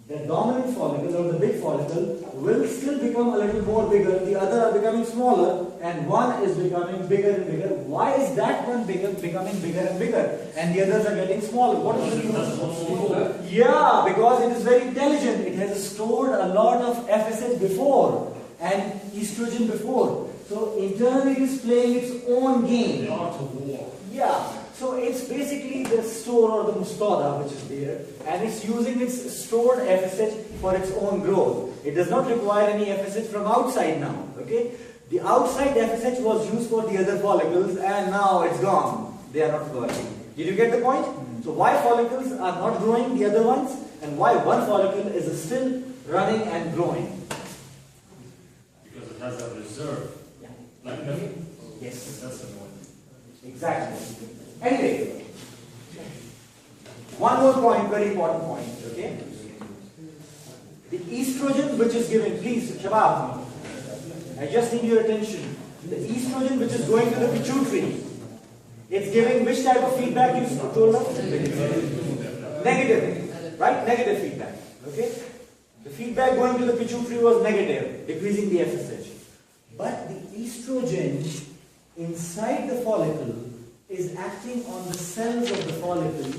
the dominant follicle or the big follicle, will still become a little more bigger. The other are becoming smaller, and one is becoming bigger and bigger. Why is that one becoming bigger and bigger, and the others are getting smaller? What is the reason? Yeah, because it is very intelligent. It has stored a lot of FSH before and estrogen before. So internally, it is playing its own game. The art of war. Yeah. So it's basically the store or the mustada which is there, and it's using its stored FSH for its own growth. It does not require any FSH from outside now. Okay, the outside FSH was used for the other follicles, and now it's gone. They are not working. Did you get the point? So why follicles are not growing, the other ones, and why one follicle is still running and growing? Because it has a reserve. Yeah. Like milk. Yes. That's the point. Exactly. Anyway, one more point, very important point, okay? The estrogen which is given, please, Shabab, I just need your attention. The estrogen which is going to the pituitary, it's giving which type of feedback you told us? Negative, right? Negative feedback, okay? The feedback going to the pituitary was negative, decreasing the FSH. But the estrogen inside the follicle is acting on the cells of the follicle,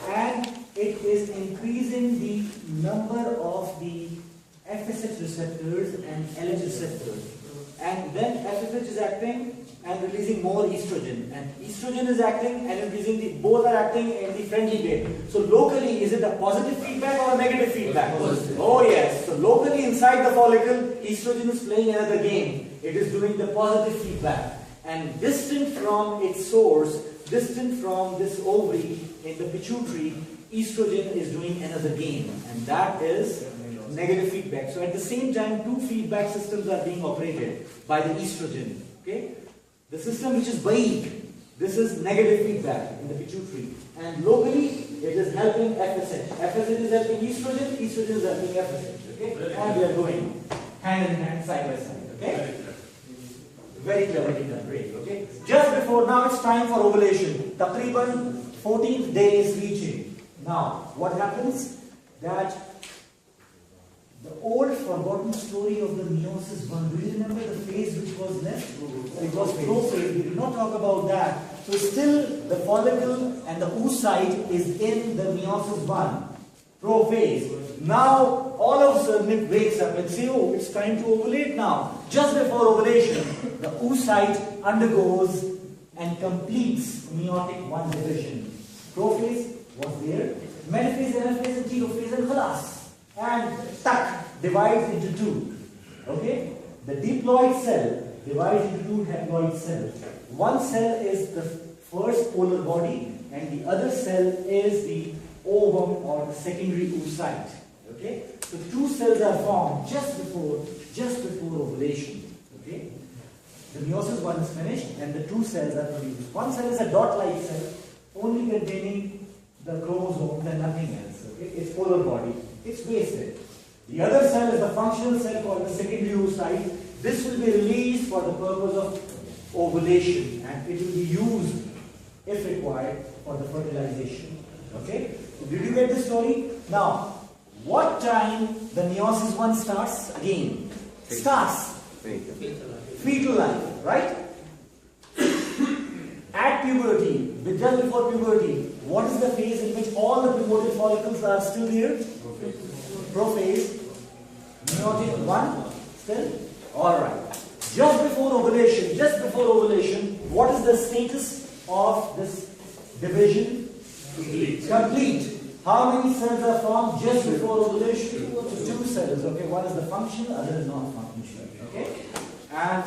and it is increasing the number of the FSH receptors and LH receptors. And then FSH is acting and releasing more estrogen. And estrogen is acting and increasing both are acting in the friendly way. So locally, is it a positive feedback or a negative feedback? Positive. Oh yes. So locally inside the follicle, estrogen is playing another game. It is doing the positive feedback. And distant from its source, distant from this ovary in the pituitary, estrogen is doing another game, and that is negative feedback. So at the same time, two feedback systems are being operated by the estrogen. Okay, the system which is Baik, this is negative feedback in the pituitary, and locally it is helping FSH. FSH is helping estrogen, estrogen is helping FSH. Okay, and we are going hand in hand, side by side. Okay. Very cleverly done, great, okay? Just before, now it's time for ovulation. Taqriban 14th day is reaching. Now, what happens? That the old forgotten story of the meiosis one, do you remember the phase which was left? It was prophase, we did not talk about that. So still the follicle and the oocyte is in the meiosis one, prophase. Now, all of a sudden it wakes up and says, oh, it's time to ovulate now. Just before ovulation, the oocyte undergoes and completes meiotic one division. Prophase was there, metaphase, anaphase, and telophase, and khalas. And tuck divides into two. Okay? The diploid cell divides into two haploid cells. One cell is the first polar body, and the other cell is the ovum or the secondary oocyte. Okay, so two cells are formed just before ovulation. Okay, the meiosis one is finished, and the two cells are produced. One cell is a dot-like cell, only containing the chromosomes and nothing else. Okay, it's polar body. It's wasted. The other cell is the functional cell called the secondary oocyte. This will be released for the purpose of ovulation, and it will be used, if required, for the fertilization. Okay, so did you get the story? Now, what time the meiosis one starts? Again, starts fetal life, right? At puberty, just before puberty, what is the phase in which all the pubertal follicles are still there? Prophase. Meiotic one, still? Alright. Just before ovulation, what is the status of this division? Complete. How many cells are formed just before ovulation? Two cells. Okay, one is the functional, other is non-functional. Okay, and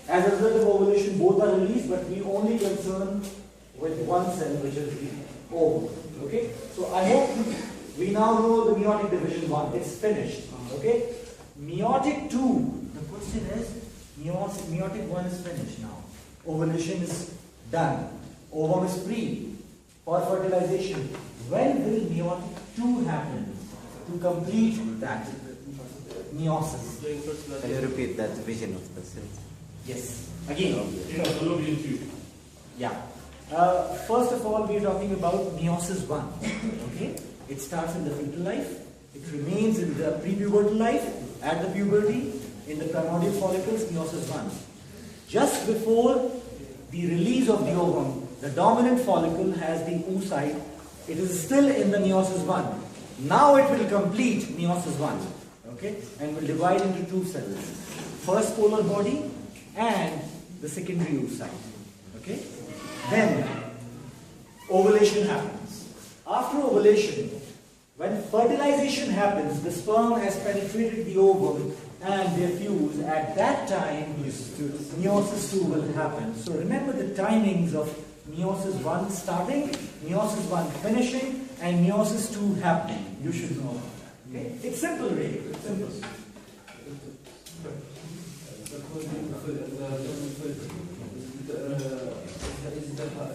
as a result of ovulation, both are released, but we only concern with one cell, which is the ovum. Okay, so I hope we now know the meiotic division one. It's finished. Okay, meiotic two. The question is, meiotic one is finished now. Ovulation is done. Ovum is free for fertilization. When will meiotic 2 happen? to complete that meiosis. Can you repeat that division of the cells? Yes. Again. In the fallopian tube. Yeah. First of all, we are talking about meiosis 1. Okay? It starts in the fetal life. It remains in the prepubertal life, at the puberty, in the primordial follicles, meiosis 1. Just before the release of the ovum, the dominant follicle has the oocyte. It is still in the meiosis 1. Now it will complete meiosis 1. Okay? And will divide into two cells. First polar body and the secondary oocyte. Okay? Then ovulation happens. After ovulation, when fertilization happens, the sperm has penetrated the ovum and they fuse. At that time, meiosis 2 will happen. So remember the timings of meiosis 1 starting, meiosis 1 finishing, and meiosis 2 happening. You should know. Okay? It's simple, really. It's simple.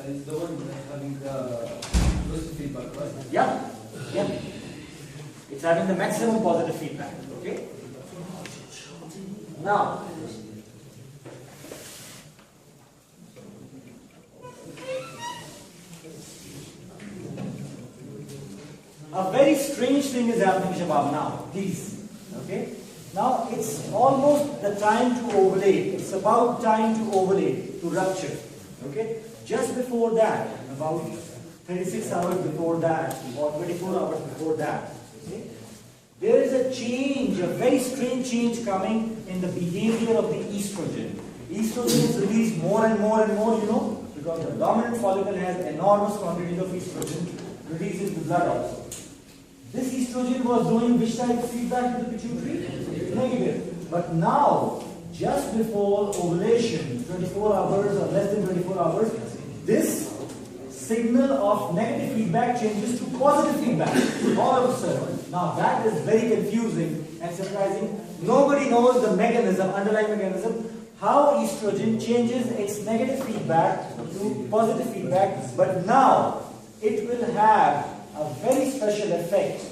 Is the one having the positive feedback, right? Yeah. Yeah. It's having the maximum positive feedback. Okay? Now, a very strange thing is happening, Shabab, now. Please. Okay? Now, it's almost the time to ovulate. It's about time to ovulate, to rupture. Okay? Just before that, about 36 hours before that, or 24 hours before that, okay, there is a change, a very strange change coming in the behavior of the estrogen. Estrogen is released more and more and more, you know, because the dominant follicle has enormous quantities of estrogen released into blood also. This estrogen was doing which type of feedback to the pituitary? Negative. But now, just before ovulation, 24 hours or less than 24 hours, this signal of negative feedback changes to positive feedback all of a sudden. Now that is very confusing and surprising. Nobody knows the mechanism, underlying mechanism, how estrogen changes its negative feedback to positive feedback, but now it will have a very special effect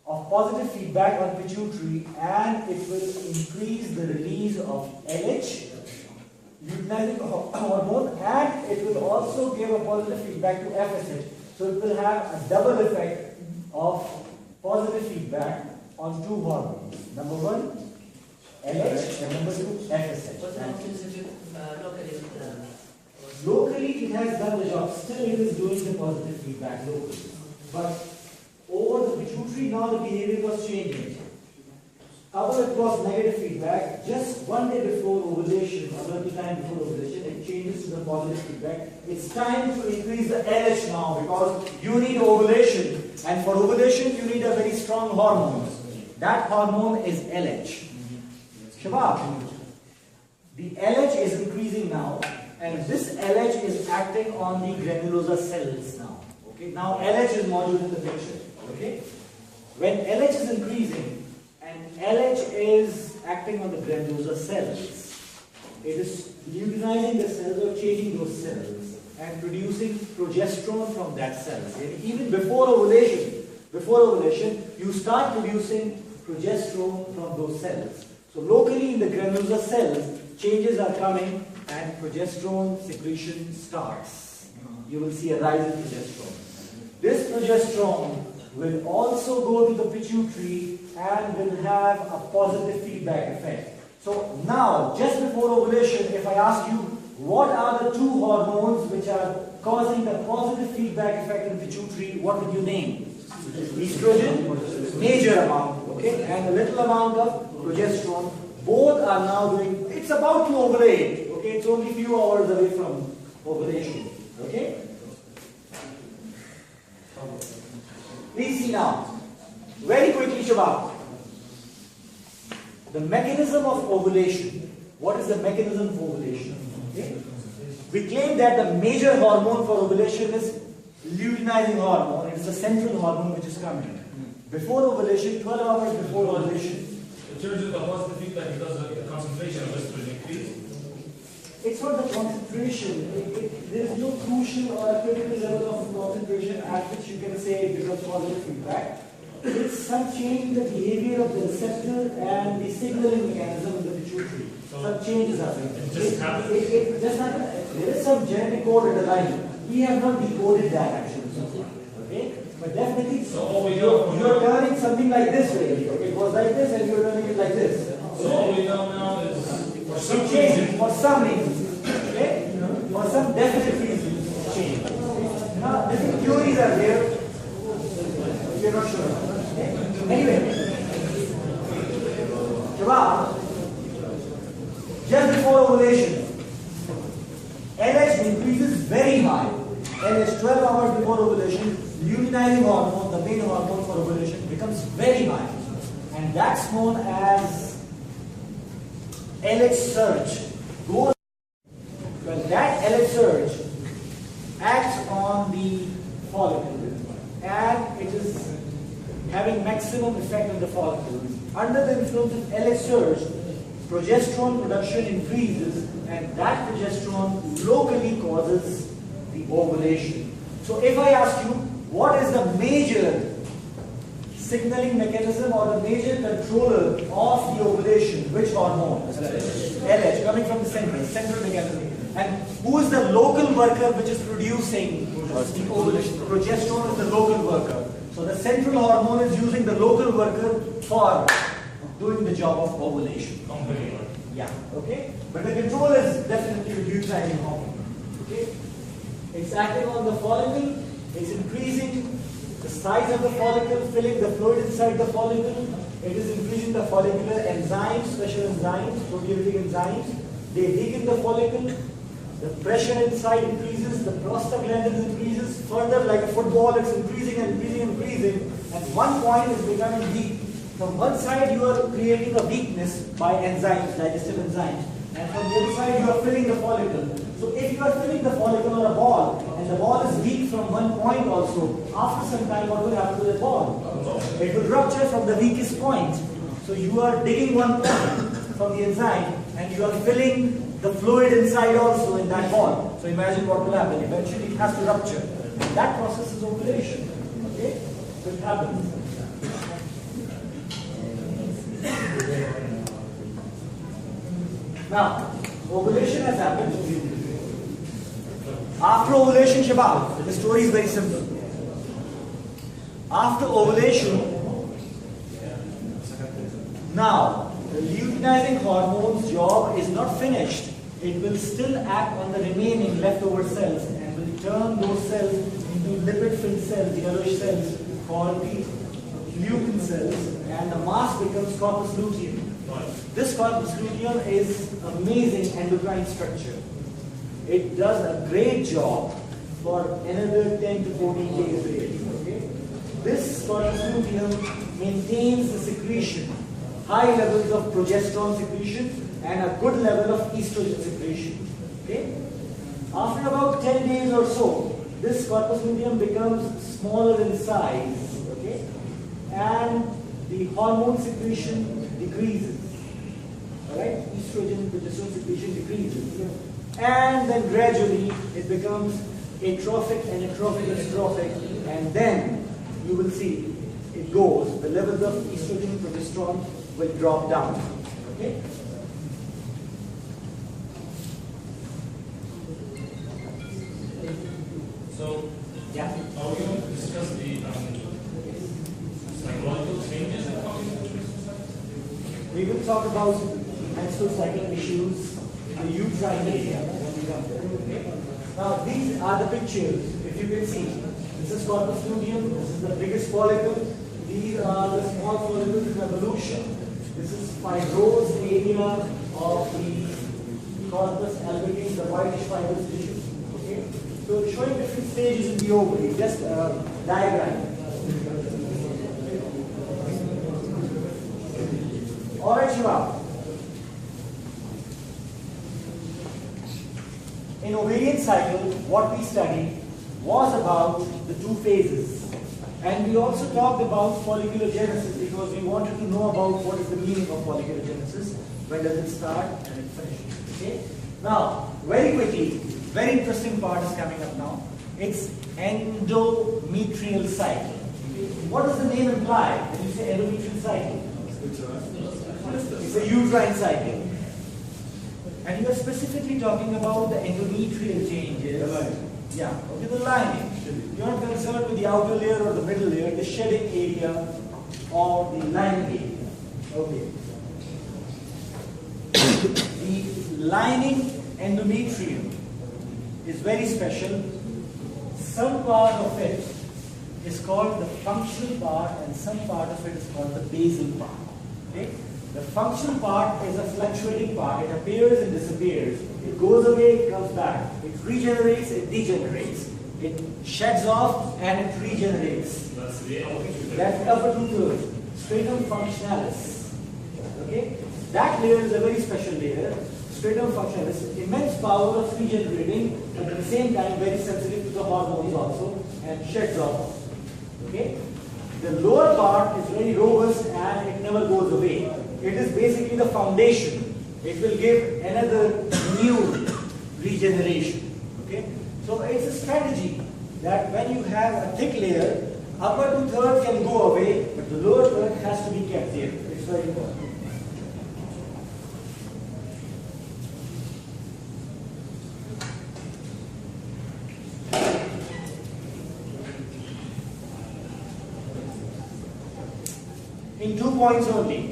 of positive feedback on pituitary, and it will increase the release of LH, luteinizing hormone, and it will also give a positive feedback to FSH. So it will have a double effect of positive feedback on two hormones. Number one, LH, and number two, FSH. But how sensitive locally? Locally, it has done the job. Still, it is doing the positive feedback locally. But over the pituitary, now the behavior was changing. However, it was negative feedback. Just one day before ovulation, or a little time before ovulation, it changes to the positive feedback. It's time to increase the LH now, because you need ovulation. And for ovulation, you need a very strong hormone. That hormone is LH. Shabab, the LH is increasing now, and this LH is acting on the granulosa cells now. Okay, now LH is modeled in the picture. Okay, when LH is increasing and LH is acting on the granulosa cells, it is luteinizing the cells or changing those cells and producing progesterone from that cells. And even before ovulation, you start producing progesterone from those cells. So locally in the granulosa cells, changes are coming and progesterone secretion starts. You will see a rise in progesterone. This progesterone will also go to the pituitary and will have a positive feedback effect. So now, just before ovulation, if I ask you, what are the two hormones which are causing the positive feedback effect in pituitary, what would you name? Estrogen, major amount, okay, and a little amount of progesterone. Both are now doing, it's about to ovulate, okay, it's only a few hours away from ovulation, okay. Please see now, very quickly, Shabab. The mechanism of ovulation. What is the mechanism of ovulation? Okay? We claim that the major hormone for ovulation is luteinizing hormone. It is the central hormone which is coming. Before ovulation, 12 hours before ovulation. In terms of the positive feedback, because of the concentration of estrogen increase? It's not the concentration. There is no crucial or critical level of concentration at which you can say it becomes positive feedback. It's some change in the behavior of the receptor and the signaling mechanism in the pituitary. Some changes happen. It just happens. It just happens. There is some genetic code underlying. We have not decoded that actually so far. Okay? But definitely, So all we know you're turning something like this way. It was like this and you're turning it like this. So all we know now is for some It changed reason. for some reason. Okay? For some definite reason, it changed. Now, different theories are there. You're not sure. Okay? Anyway, Shabab, just before ovulation, LH increases very high. LH 12 hours before ovulation, luteinizing hormone, the main hormone for ovulation, becomes very high. And that's known as LH surge. Well, that LH surge acts on the follicle and it is having maximum effect on the follicle. Under the influence of LH surge, progesterone production increases and that progesterone locally causes the ovulation. So if I ask you, what is the major signaling mechanism or the major controller of the ovulation? Which hormone? LH, coming from the central mechanism. And who is the local worker which is producing the ovulation? Progesterone is the local worker. So the central hormone is using the local worker for doing the job of ovulation. Yeah, okay? But the control is definitely the luteinizing hormone. Okay? It's acting on the follicle, it's increasing the size of the follicle, filling the fluid inside the follicle. It is increasing the follicular enzymes, special enzymes, proteolytic enzymes. They weaken the follicle. The pressure inside increases, the prostaglandin increases. Further, like a football, it's increasing and increasing and increasing. At one point, it's becoming weak. From one side, you are creating a weakness by enzymes, digestive enzymes. And from the other side, you are filling the follicle. So if you are filling the follicle or a ball, and the ball is weak from one point also, after some time, what will happen to the ball? It will rupture from the weakest point. So you are digging one point from the enzyme, and you are filling the fluid inside also in that ball. So imagine what will happen. Eventually it has to rupture. And that process is ovulation. Okay? So it happens. Now, ovulation has happened. After ovulation, Shabab, the story is very simple. After ovulation, now, the luteinizing hormone's job is not finished. It will still act on the remaining leftover cells and will turn those cells into lipid-filled cells, yellowish cells, called the lutein cells, and the mass becomes corpus luteum. This corpus luteum is amazing endocrine structure. It does a great job for another 10 to 14 days really. Okay? This corpus luteum maintains the secretion, high levels of progesterone secretion and a good level of estrogen secretion. Okay? After about 10 days or so, this corpus luteum becomes smaller in size. Okay? And the hormone secretion decreases. Alright? Estrogen, progesterone secretion decreases. And then gradually it becomes atrophic and atrophic, and then you will see it goes, the levels of estrogen and progesterone will drop down. Okay? So, Yeah. are we going to discuss the psychological changes in follicle? We will talk about menstrual cycle issues, the uterine area. Now these are the pictures, if you can see. This is corpus luteum, this is the biggest follicle. These are the small follicles in evolution. This is fibrose area of the corpus albumin, the whitish fibrous tissue. Okay? So showing different stages in the ovary, just a diagram. Alright, Shiva. In ovarian cycle, what we studied was about the two phases. And we also talked about follicular genesis because we wanted to know about what is the meaning of follicular genesis, when does it start and it finishes. Okay? Now, very quickly, very interesting part is coming up now. It's endometrial cycle. what does the name imply when you say endometrial cycle? It's a uterine cycle. And you are specifically talking about the endometrial changes. Yeah, okay, the lining. You are not concerned with the outer layer or the middle layer, the shedding area or the lining area. Okay. The lining endometrium is very special. Some part of it is called the functional part and some part of it is called the basal part. Okay? The functional part is a fluctuating part. It appears and disappears. It goes away, it comes back. It regenerates, it degenerates. It sheds off and it regenerates. That's the That's the upper two-thirds. Stratum functionalis. Okay? That layer is a very special layer. Stratum functionalis, immense power of regenerating, but at the same time very sensitive to the hormones also and sheds off. Okay? The lower part is very robust and it never goes away. It is basically the foundation. It will give another new regeneration. Okay? So it's a strategy that when you have a thick layer, upper two-thirds can go away, but the lower third has to be kept there. It's very important. In 2 points only.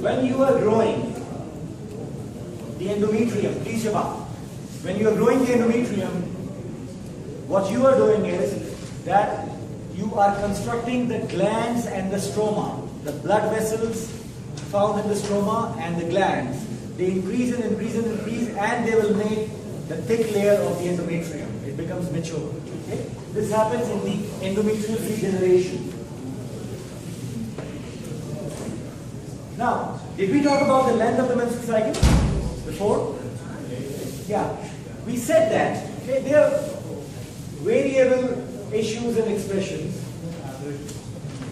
When you are growing the endometrium, please Shabbat. When you are growing the endometrium, what you are doing is that you are constructing the glands and the stroma, the blood vessels found in the stroma and the glands. They increase and increase and increase and they will make the thick layer of the endometrium. It becomes mature. Okay? This happens in the endometrial regeneration. Now, did we talk about the length of the menstrual cycle before? Yeah. We said that there are variable issues and expressions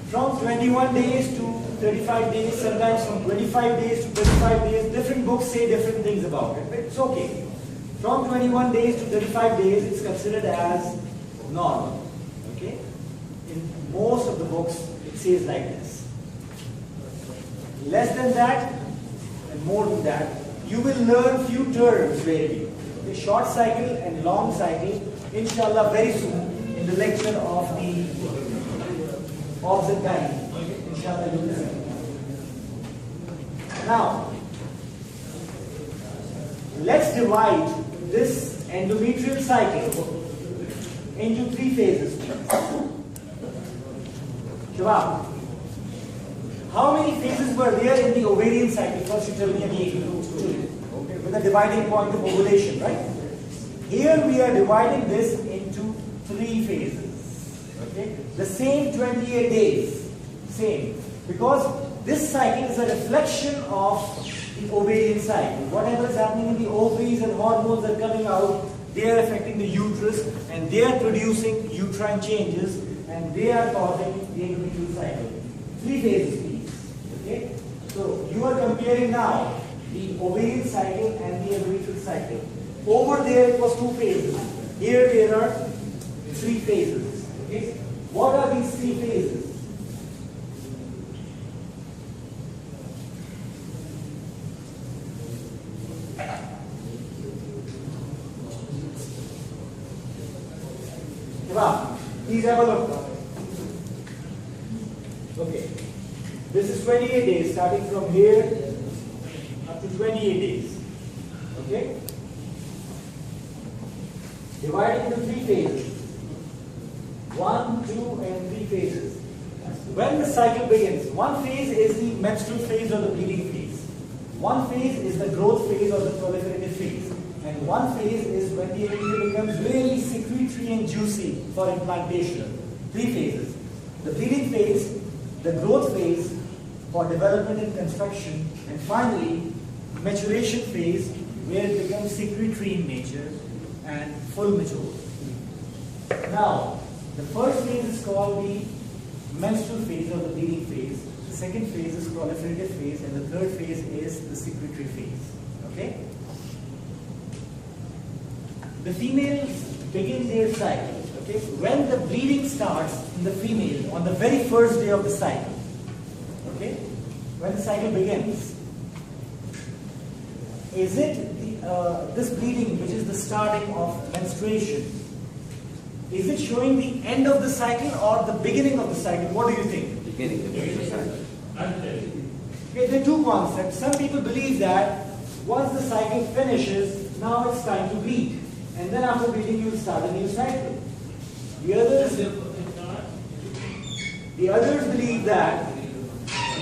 from 21 days to 35 days, sometimes from 25 days to 35 days. Different books say different things about it, but it's okay. From 21 days to 35 days, it's considered as normal. Okay? In most of the books, it says like this. Less than that and more than that, you will learn few terms really. The short cycle and long cycle, inshallah, very soon in the lecture of the obs and gynae. Inshallah, you will see. Now, let's divide this endometrial cycle into 3 phases. Shabab. How many phases were there in the ovarian cycle? First you tell me again. Okay, with a dividing point of ovulation, right? Here we are dividing this into 3 phases. Okay? The same 28 days. Same. Because this cycle is a reflection of the ovarian cycle. Whatever is happening in the ovaries and hormones are coming out, they are affecting the uterus and they are producing uterine changes and they are causing the endometrial cycle. 3 phases. Okay? So you are comparing now the ovarian cycle and the endometrial cycle. Over there it was 2 phases. Here there are 3 phases. Okay? What are these 3 phases? Please have a look. Okay. This is 28 days, starting from here up to 28 days. Okay? Divided into 3 phases. 1, 2, and 3 phases. When the cycle begins, one phase is the menstrual phase or the bleeding phase. One phase is the growth phase or the proliferative phase. And one phase is when the embryo becomes really secretory and juicy for implantation. 3 phases. The bleeding phase, the growth phase for development and construction, and finally, maturation phase where it becomes secretory in nature and full mature. Now, the first phase is called the menstrual phase or the bleeding phase. The second phase is proliferative phase, and the third phase is the secretory phase. Okay? The females begin their cycle. Okay, when the bleeding starts in the female on the very first day of the cycle, okay, when the cycle begins, is it this bleeding, which is the starting of menstruation, is it showing the end of the cycle or the beginning of the cycle? What do you think? Beginning of the cycle. Okay, there are two concepts. Some people believe that once the cycle finishes, now it's time to bleed. And then after bleeding, you start a new cycle. The others believe that,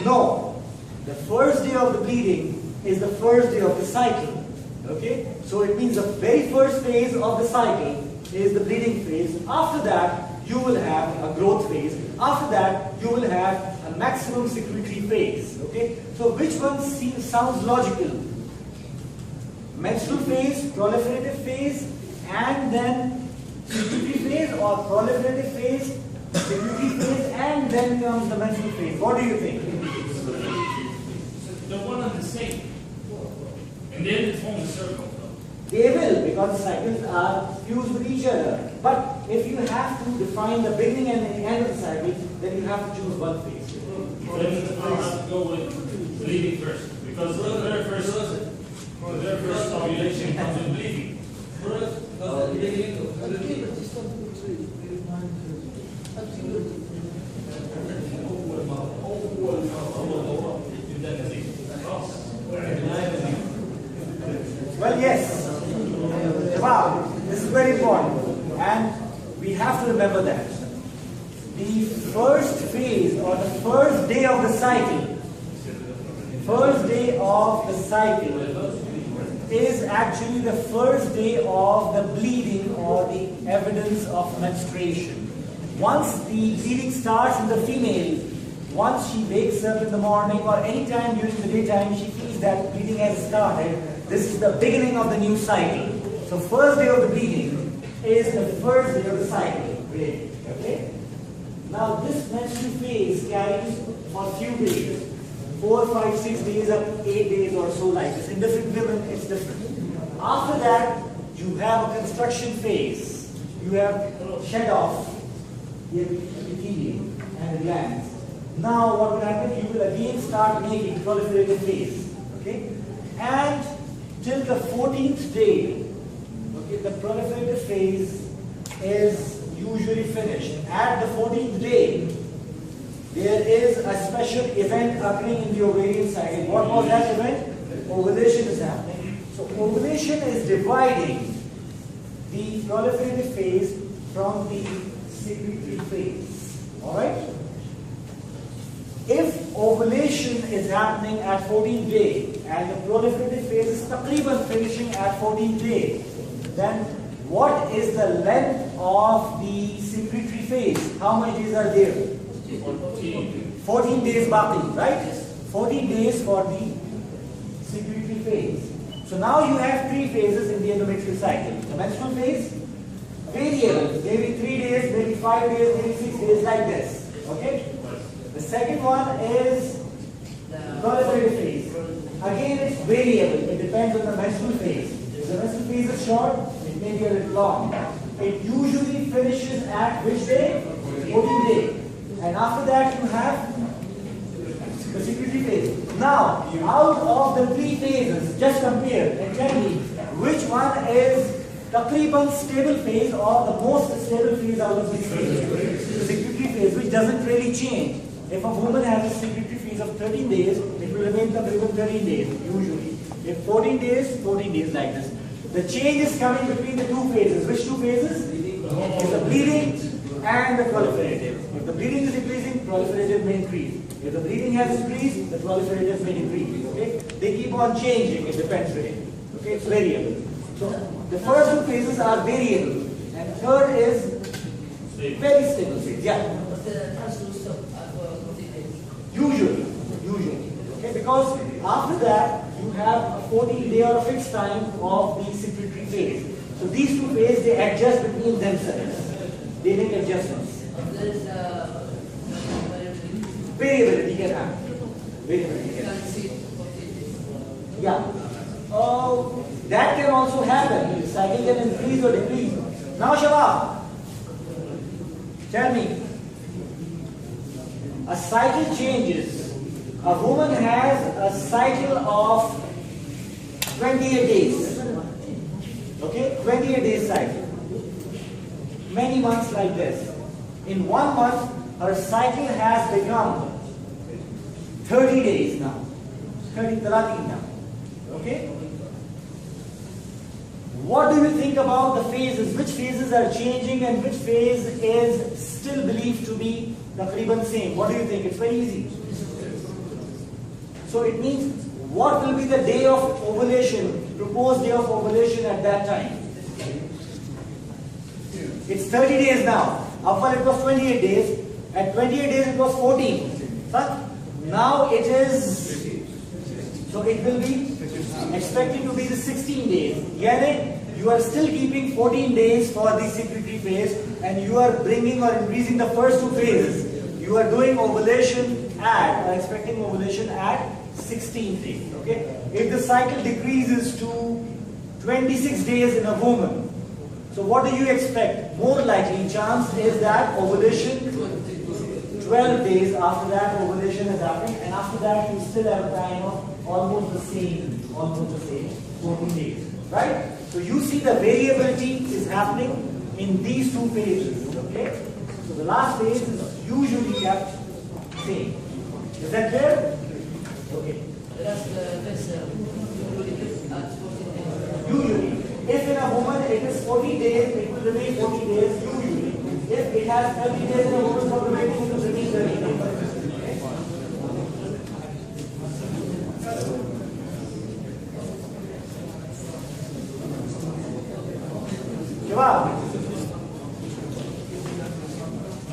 no, the first day of the bleeding is the first day of the cycle. Okay? So it means the very first phase of the cycle is the bleeding phase. After that, you will have a growth phase. After that, you will have a maximum secretory phase. Okay? So which one sounds logical? Menstrual phase, proliferative phase, and then secretory phase, or proliferative phase, secretory phase, and then comes the menstrual phase. What do you think? They're one and the same. And then it forms a circle. They will, because the cycles are fused with each other. But if you have to define the beginning and the end of the cycle, then you have to choose one phase. Then I'll have to go with bleeding first. Because the very first ovulation comes with bleeding. Well, yes. Wow, this is very important. And we have to remember that. The first phase or the first day of the cycle, is actually the first day of the bleeding or the evidence of menstruation. Once the bleeding starts in the female, once she wakes up in the morning or any time during the daytime, she feels that bleeding has started. This is the beginning of the new cycle. So first day of the bleeding is the first day of the cycle. Okay? Now this menstrual phase carries for a few days. 4, 5, 6 days, up 8 days or so like this. In different women, it's different. After that, you have a construction phase. You have shed off the epithelium and the glands. Now what will happen? You will again start making proliferative phase. Okay? And till the 14th day, okay, the proliferative phase is usually finished. At the 14th day, there is a special event occurring in the ovarian cycle. What was that event? Ovulation is happening. So ovulation is dividing the proliferative phase from the secretory phase. Alright? If ovulation is happening at 14th day and the proliferative phase is taqriban finishing at 14th day, then what is the length of the secretory phase? How many days are there? 14 days baki, right? 14 days for the secretory phase. So now you have 3 phases in the endometrial cycle. The menstrual phase, variable, maybe 3 days, maybe 5 days, maybe 6 days, like this. Okay? The second one is proliferative phase. Again, it's variable. It depends on the menstrual phase. If the menstrual phase is short, it may be a little long. It usually finishes at which day? 14th day. And after that, you have the secretory phase. Now, out of the 3 phases, just compare and tell me which one is taqriban stable phase or the most stable phase out of these phases. The secretory phase, which doesn't really change. If a woman has a secretory phase of 13 days, it will remain taqriban 13 days, usually. If 14 days, 14 days like this. The change is coming between the 2 phases. Which 2 phases? Is the bleeding and the proliferative. If the bleeding is increasing, proliferative may increase. If the bleeding has increased, the proliferative may increase. Okay? They keep on changing. It depends really. Okay? It's variable. So the first 2 phases are variable, and third is very stable phase. Yeah. But it has to stop for 14 days. Usually. Okay? Because after that, you have a 14-day or a fixed time of the secretory phase. So these 2 phases, they adjust between themselves. They make adjustments. There is Variability can happen. Variability you can can happen. see 14 days. Yeah. That can also happen. The cycle can increase or decrease. Now, Shabab, Tell me, a cycle changes. A woman has a cycle of 28 days. Okay, 28 days cycle. Many months like this. In 1 month, her cycle has become 30 days now. 30 now. Okay? What do you think about the phases? Which phases are changing and which phase is still believed to be the same? What do you think? It's very easy. So it means, what will be the day of ovulation, proposed day of ovulation at that time? It's 30 days now. Upper it was 28 days. At 28 days it was 14. But now it is, so it will be expected to be the 16 days. Yani, you are still keeping 14 days for the secretory phase and you are bringing or increasing the first two phases. You are doing ovulation at, expecting ovulation at 16 days. Okay? If the cycle decreases to 26 days in a woman, so what do you expect? More likely chance is that ovulation 12 days after that ovulation is happening, and after that you still have a time of almost the same 14 days. Right? So you see the variability is happening in these two phases. Okay? So the last phase is usually kept same. Is that clear? Okay. Usually. If in a woman it is 40 days, it will remain 40 days usually. If it has 30 days in a woman's ovulation, it will remain 30 days.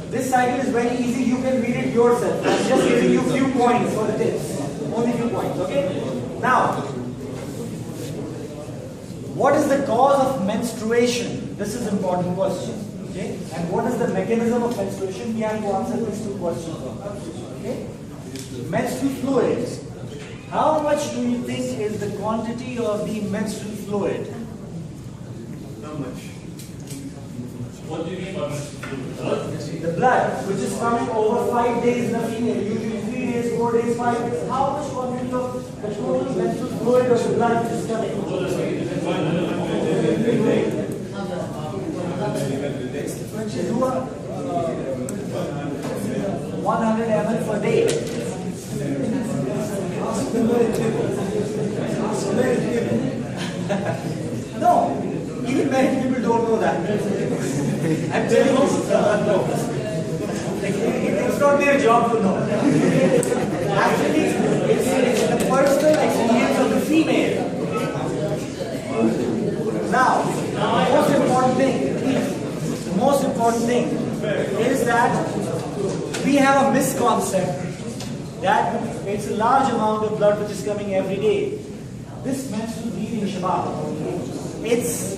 This cycle is very easy, you can read it yourself. I'm just giving you few points for the tips. Only few points, okay? Now, what is the cause of menstruation? This is an important question. Okay? And what is the mechanism of menstruation? We have to answer these two questions. Okay? Menstrual fluid. How much do you think is the quantity of the menstrual fluid? Not much. What do you mean by menstrual fluid? The blood, which is coming over 5 days in a female, usually 3 days, 4 days, 5 days. How much quantity of the total menstrual fluid of the blood is coming? 100 ml per day. No, even many people don't know that. I'm telling you, it's not their job to know. Actually, it's the personal experience of the female. Now, the most important thing is that we have a misconception that it's a large amount of blood which is coming every day. This menstrual bleeding, Shabab, it's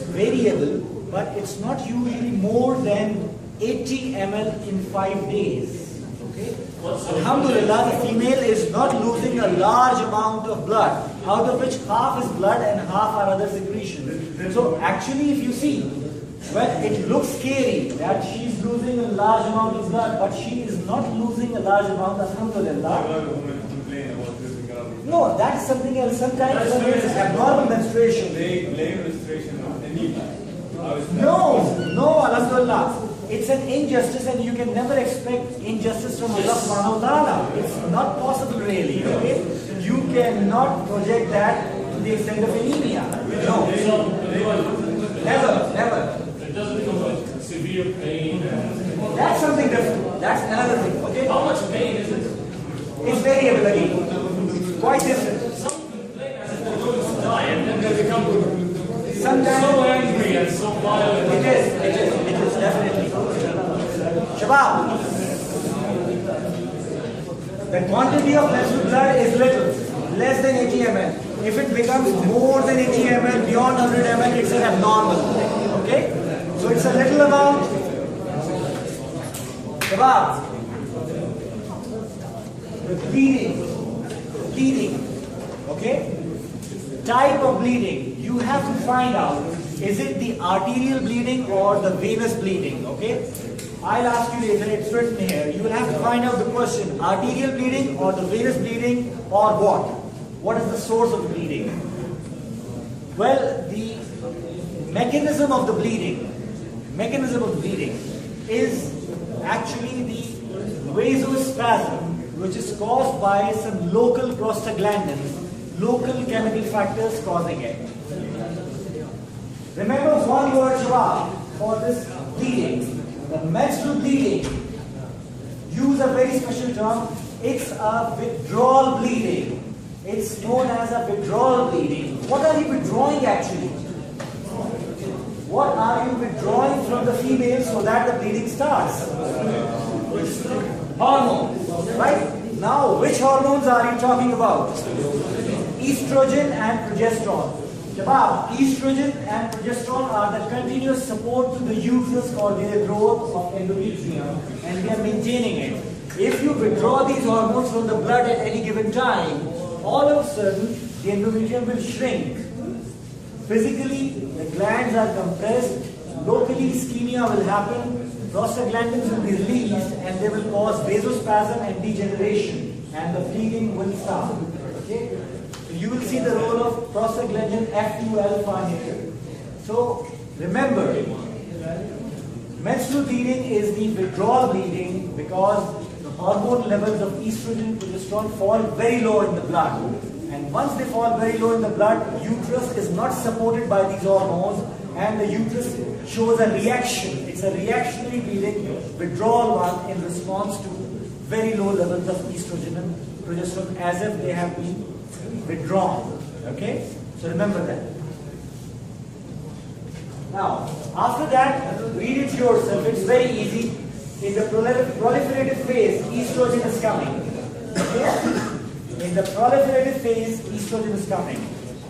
variable, but it's not usually more than 80 ml in 5 days. Okay? Alhamdulillah, the female is not losing a large amount of blood, out of which half is blood and half are other secretions. So actually, if you see, well, it looks scary that she is losing a large amount of blood, but she is not losing a large amount, alhamdulillah. No, that is something else. Sometimes when there is abnormal menstruation. They blame menstruation on anemia. No, alhamdulillah. It's an injustice and you can never expect injustice from Allah subhanahu wa ta'ala. It's not possible really. Okay? You cannot project that to the extent of anemia. No. Never. It doesn't become like severe pain. That's something different. That's another thing. Okay? How much pain is it? It's variable again. Quite different. Some complain as if they're going to die and then they become Sometimes so angry and so violent. it is definitely. Shabab, the quantity of menstrual blood is little, less than 80 ml. If it becomes more than 80 ml, beyond 100 ml, it's an abnormal. Okay? So it's a little amount. Shabab, bleeding. Okay? Type of bleeding. You have to find out Is it the arterial bleeding or the venous bleeding? Okay? I'll ask you later, it's written here. You will have to find out the question, arterial bleeding or the venous bleeding or what? What is the source of the bleeding? Well, the mechanism of the bleeding is actually the vasospasm, which is caused by some local prostaglandins, local chemical factors causing it. Remember one word, Jawab, for this bleeding. The menstrual bleeding, use a very special term, it's a withdrawal bleeding. It's known as a withdrawal bleeding. What are you withdrawing actually? What are you withdrawing from the female so that the bleeding starts? Hormones, right? Now, which hormones are you talking about? Estrogen and progesterone. Jawab, estrogen and progesterone are the continuous support to the uterus for the growth of endometrium, and they are maintaining it. If you withdraw these hormones from the blood at any given time, all of a sudden the endometrium will shrink. Physically, the glands are compressed, locally ischemia will happen, prostaglandins will be released, and they will cause vasospasm and degeneration, and the bleeding will start. Okay? You will see the role of prostaglandin F2 alpha here. So remember, menstrual bleeding is the withdrawal bleeding because the hormone levels of estrogen and progesterone fall very low in the blood. And once they fall very low in the blood, uterus is not supported by these hormones and the uterus shows a reaction. It's a reactionary bleeding, withdrawal one in response to very low levels of estrogen and progesterone as if they have been withdrawn. Okay? So remember that. Now, after that, read it yourself. It's very easy. In the proliferative phase, estrogen is coming. Okay? In the proliferative phase, estrogen is coming.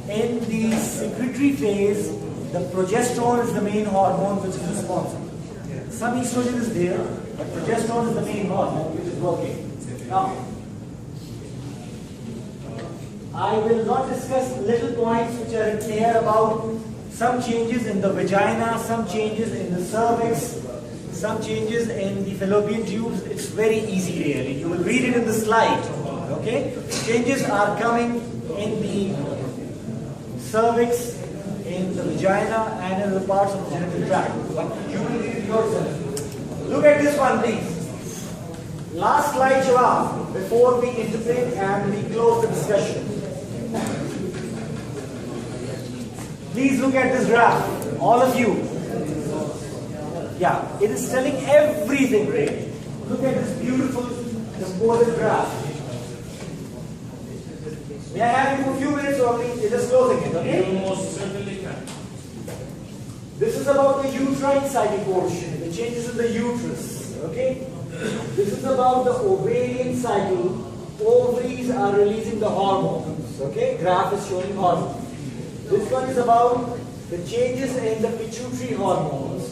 In the secretory phase, the progesterone is the main hormone which is responsible. Some estrogen is there, but progesterone is the main hormone which is working. Now, I will not discuss little points which are clear about some changes in the vagina, some changes in the cervix, some changes in the fallopian tubes. It's very easy really. You will read it in the slide. Okay? Changes are coming in the cervix, in the vagina, and in the parts of the genital tract. But you will read it yourself. Look at this one, please. Last slide, Jawab, before we interpret and we close the discussion. Please look at this graph, all of you. Yeah, it is telling everything, really. Look at this beautiful composite graph. May I have you for a few minutes only? It is closing it, okay? You most certainly can. This is about the uterine cycle portion, the changes in the uterus, okay? This is about the ovarian cycle. Ovaries are releasing the hormones, okay? Graph is showing hormones. This one is about the changes in the pituitary hormones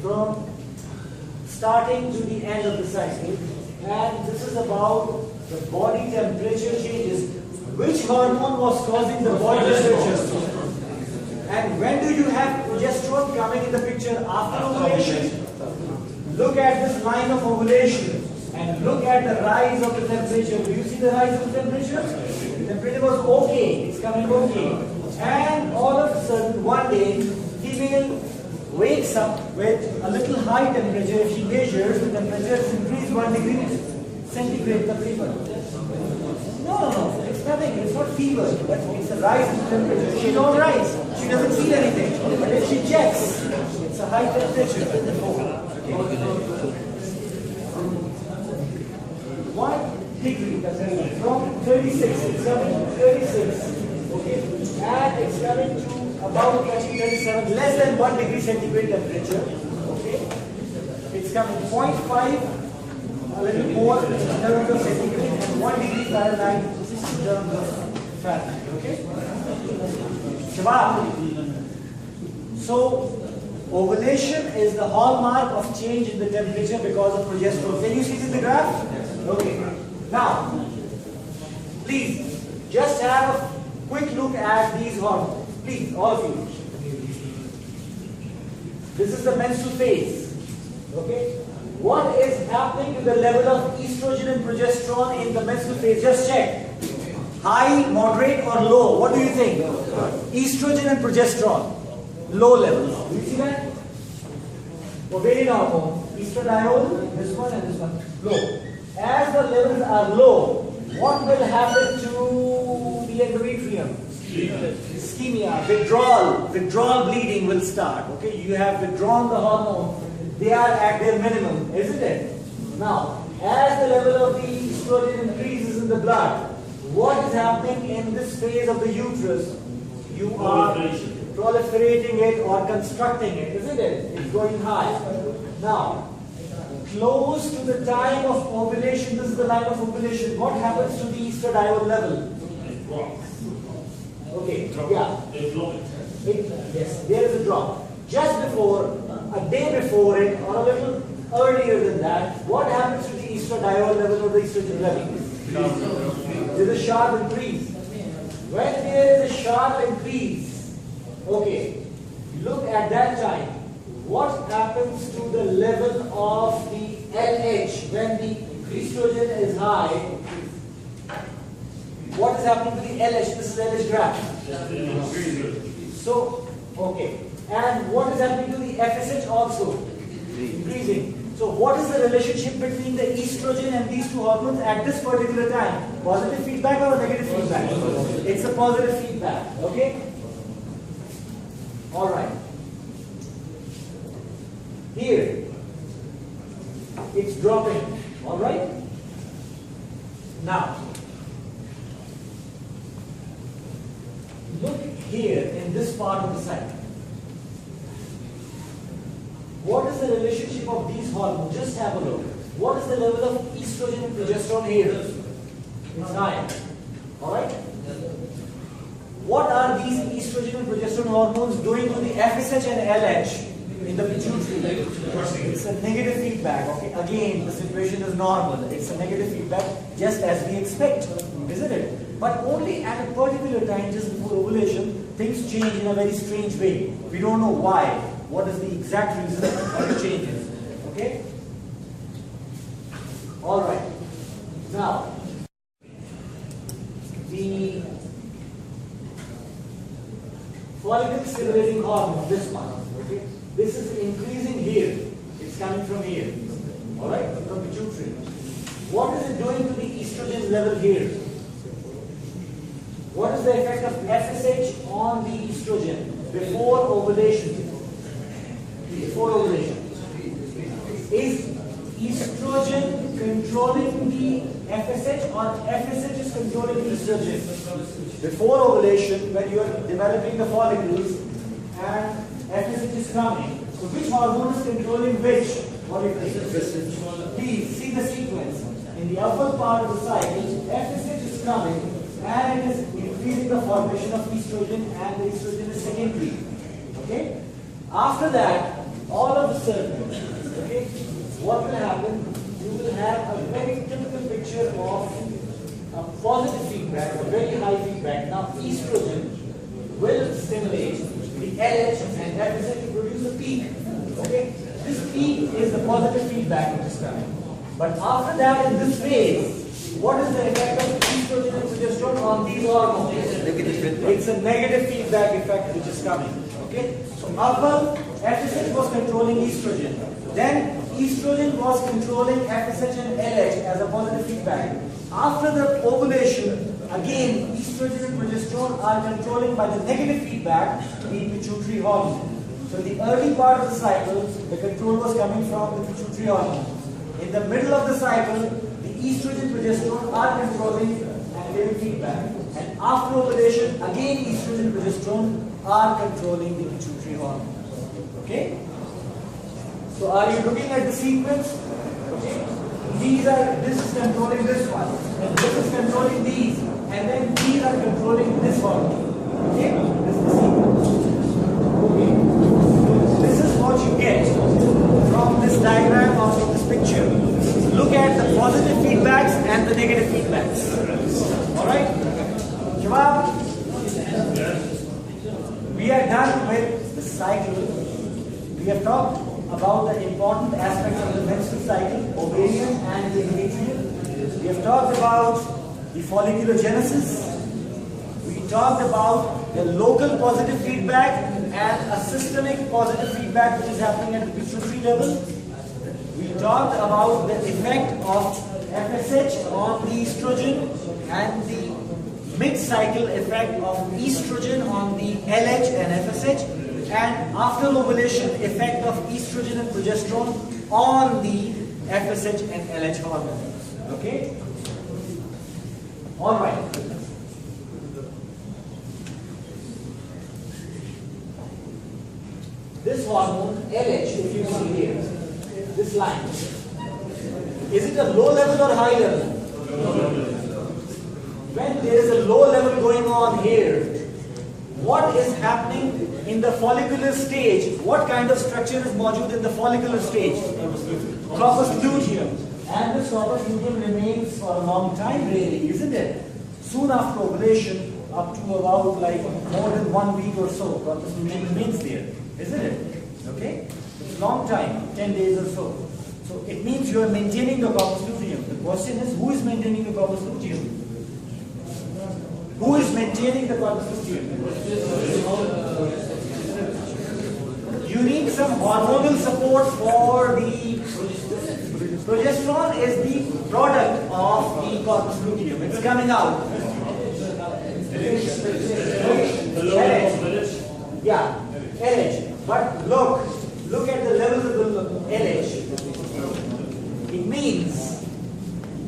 from starting to the end of the cycle. And this is about the body temperature changes. Which hormone was causing the body temperature? And when do you have progesterone coming in the picture? After ovulation. Look at this line of ovulation and look at the rise of the temperature. Do you see the rise of the temperature? The temperature was okay. It's coming okay. And all of a sudden, one day, female wakes up with a little high temperature. If she measures, the temperature is increased 1 degree centigrade per fever. No, it's nothing. It's not fever, but it's a rise in temperature. She's all right. She doesn't feel anything. But if she checks, it's a high temperature. 1 degree from 36. It's coming to 36. Okay, and it's coming to about 37, less than 1 degree centigrade temperature. Okay, it's coming 0.5, a little more in terms of centigrade, and 1 degree Fahrenheit in terms of Fahrenheit. Okay, Shabab. So, ovulation is the hallmark of change in the temperature because of progesterone. Can you see it in the graph? Okay. Now, please just have a quick look at these hormones. Please, all of you. This is the menstrual phase. Okay? What is happening to the level of estrogen and progesterone in the menstrual phase? Just check. High, moderate, or low? What do you think? Estrogen and progesterone. Low levels. Do you see that? Ovarian hormone, estradiol, this one and this one. Low. As the levels are low, what will happen to the endometrium? Ischemia, withdrawal bleeding will start. Okay, you have withdrawn the hormone. They are at their minimum, isn't it? Now, as the level of the estrogen increases in the blood, what is happening in this phase of the uterus? You are proliferating it or constructing it, isn't it? It's going high. Now, close to the time of ovulation, this is the line of ovulation, what happens to the estradiol level? Okay, yeah. Yes, there is a drop. Just before, a day before it, or a little earlier than that, what happens to the estradiol level or the estrogen level? There is a sharp increase. When there is a sharp increase, okay, look at that time. What happens to the level of the LH when the estrogen is high? What is happening to the LH? This is LH graph. So, okay. And what is happening to the FSH also? Increasing. So what is the relationship between the estrogen and these two hormones at this particular time? Positive feedback or negative feedback? It's a positive feedback. Okay? Alright. Here, it's dropping. Alright? Now, look here in this part of the cycle. What is the relationship of these hormones? Just have a look. What is the level of estrogen and progesterone here? It's high. Alright? What are these estrogen and progesterone hormones doing to the FSH and LH in the pituitary? It's a negative feedback. Okay? Again, the situation is normal. It's a negative feedback just as we expect, isn't it? But only at a particular time, just before ovulation, things change in a very strange way. We don't know why. What is the exact reason why it changes? Okay? Alright. Now, the follicle stimulating hormone, this one, okay? This is increasing here. It's coming from here. Alright? From pituitary. What is it doing to the estrogen level here? What is the effect of FSH on the estrogen before ovulation? Before ovulation. Is estrogen controlling the FSH or FSH is controlling the estrogen? Before ovulation, when you are developing the follicles and FSH is coming, so which hormone is controlling which? What do you think? Please see the sequence. In the upper part of the cycle, FSH is coming and it is increasing the formation of estrogen and the estrogen is secondary. Okay? After that, all of a sudden, okay, what will happen? You will have a very typical picture of a positive feedback, a very high feedback. Now, estrogen will stimulate the LH and FSH to produce a peak. Okay? This peak is the positive feedback which is coming. But after that, in this phase, what is the effect of estrogen and progesterone on these hormones? It's a negative feedback effect which is coming. Okay? So above, FSH was controlling estrogen. Then estrogen was controlling FSH and LH as a positive feedback. After the ovulation, again estrogen and progesterone are controlling by the negative feedback the pituitary hormone. So in the early part of the cycle, the control was coming from the pituitary hormone. In the middle of the cycle, the estrogen and progesterone are controlling and giving feedback. And after ovulation, again estrogen and progesterone are controlling the pituitary hormone. Okay? So are you looking at the sequence? Okay? This is controlling this one, and this is controlling these, and then these are controlling this hormone. Okay? This is the sequence. Okay? This is what you get from this diagram or from this picture. Look at the positive feedbacks and the negative feedbacks. Alright? Jawab? We are done with the cycle. We have talked about the important aspects of the menstrual cycle, ovarian and the endometrial. We have talked about the follicular genesis. We talked about the local positive feedback and a systemic positive feedback which is happening at the pituitary level. We talked about the effect of FSH on the estrogen and the mid-cycle effect of estrogen on the LH and FSH, and after ovulation effect of estrogen and progesterone on the FSH and LH hormones. Okay? All right. This hormone, LH, if you see here, this line, is it a low level or high level? When there is a low level going on here, what is happening in the follicular stage? What kind of structure is modular in the follicular stage? Corpus luteum. And this corpus luteum remains for a long time, really, isn't it? Soon after ovulation, up to about like more than 1 week or so, corpus luteum remains there, isn't it? Okay? It's a long time, 10 days or so. So it means you are maintaining the corpus luteum. The question is, who is maintaining the corpus luteum? Who is maintaining the corpus luteum? You need some hormonal support for the progesterone is the product of the corpus luteum. It's coming out. LH. Yeah, LH. But look at the levels of the LH. It means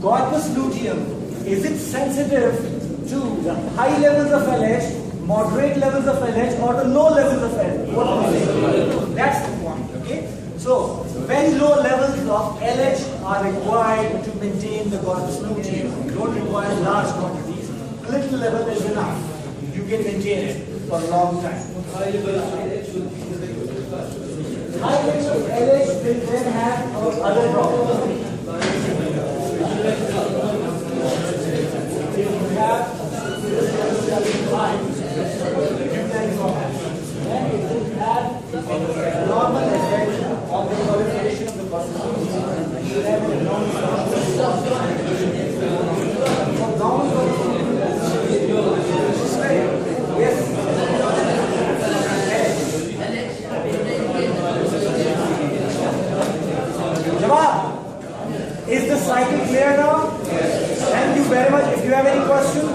corpus luteum, is it sensitive to the high levels of LH, moderate levels of LH, or the low levels of LH? What do you say? That's the point, okay? So, very low levels of LH are required to maintain the corpus luteum. You don't require large quantities. A little level is enough. You can maintain it for a long time. High level of LH will be the High levels of LH will then have other problems. If you have high, then it will have a normal effect on the proliferation of the corpus. You have a yes. Jawab, is the cycle clear now? Yes. Thank you very much. If you have any questions,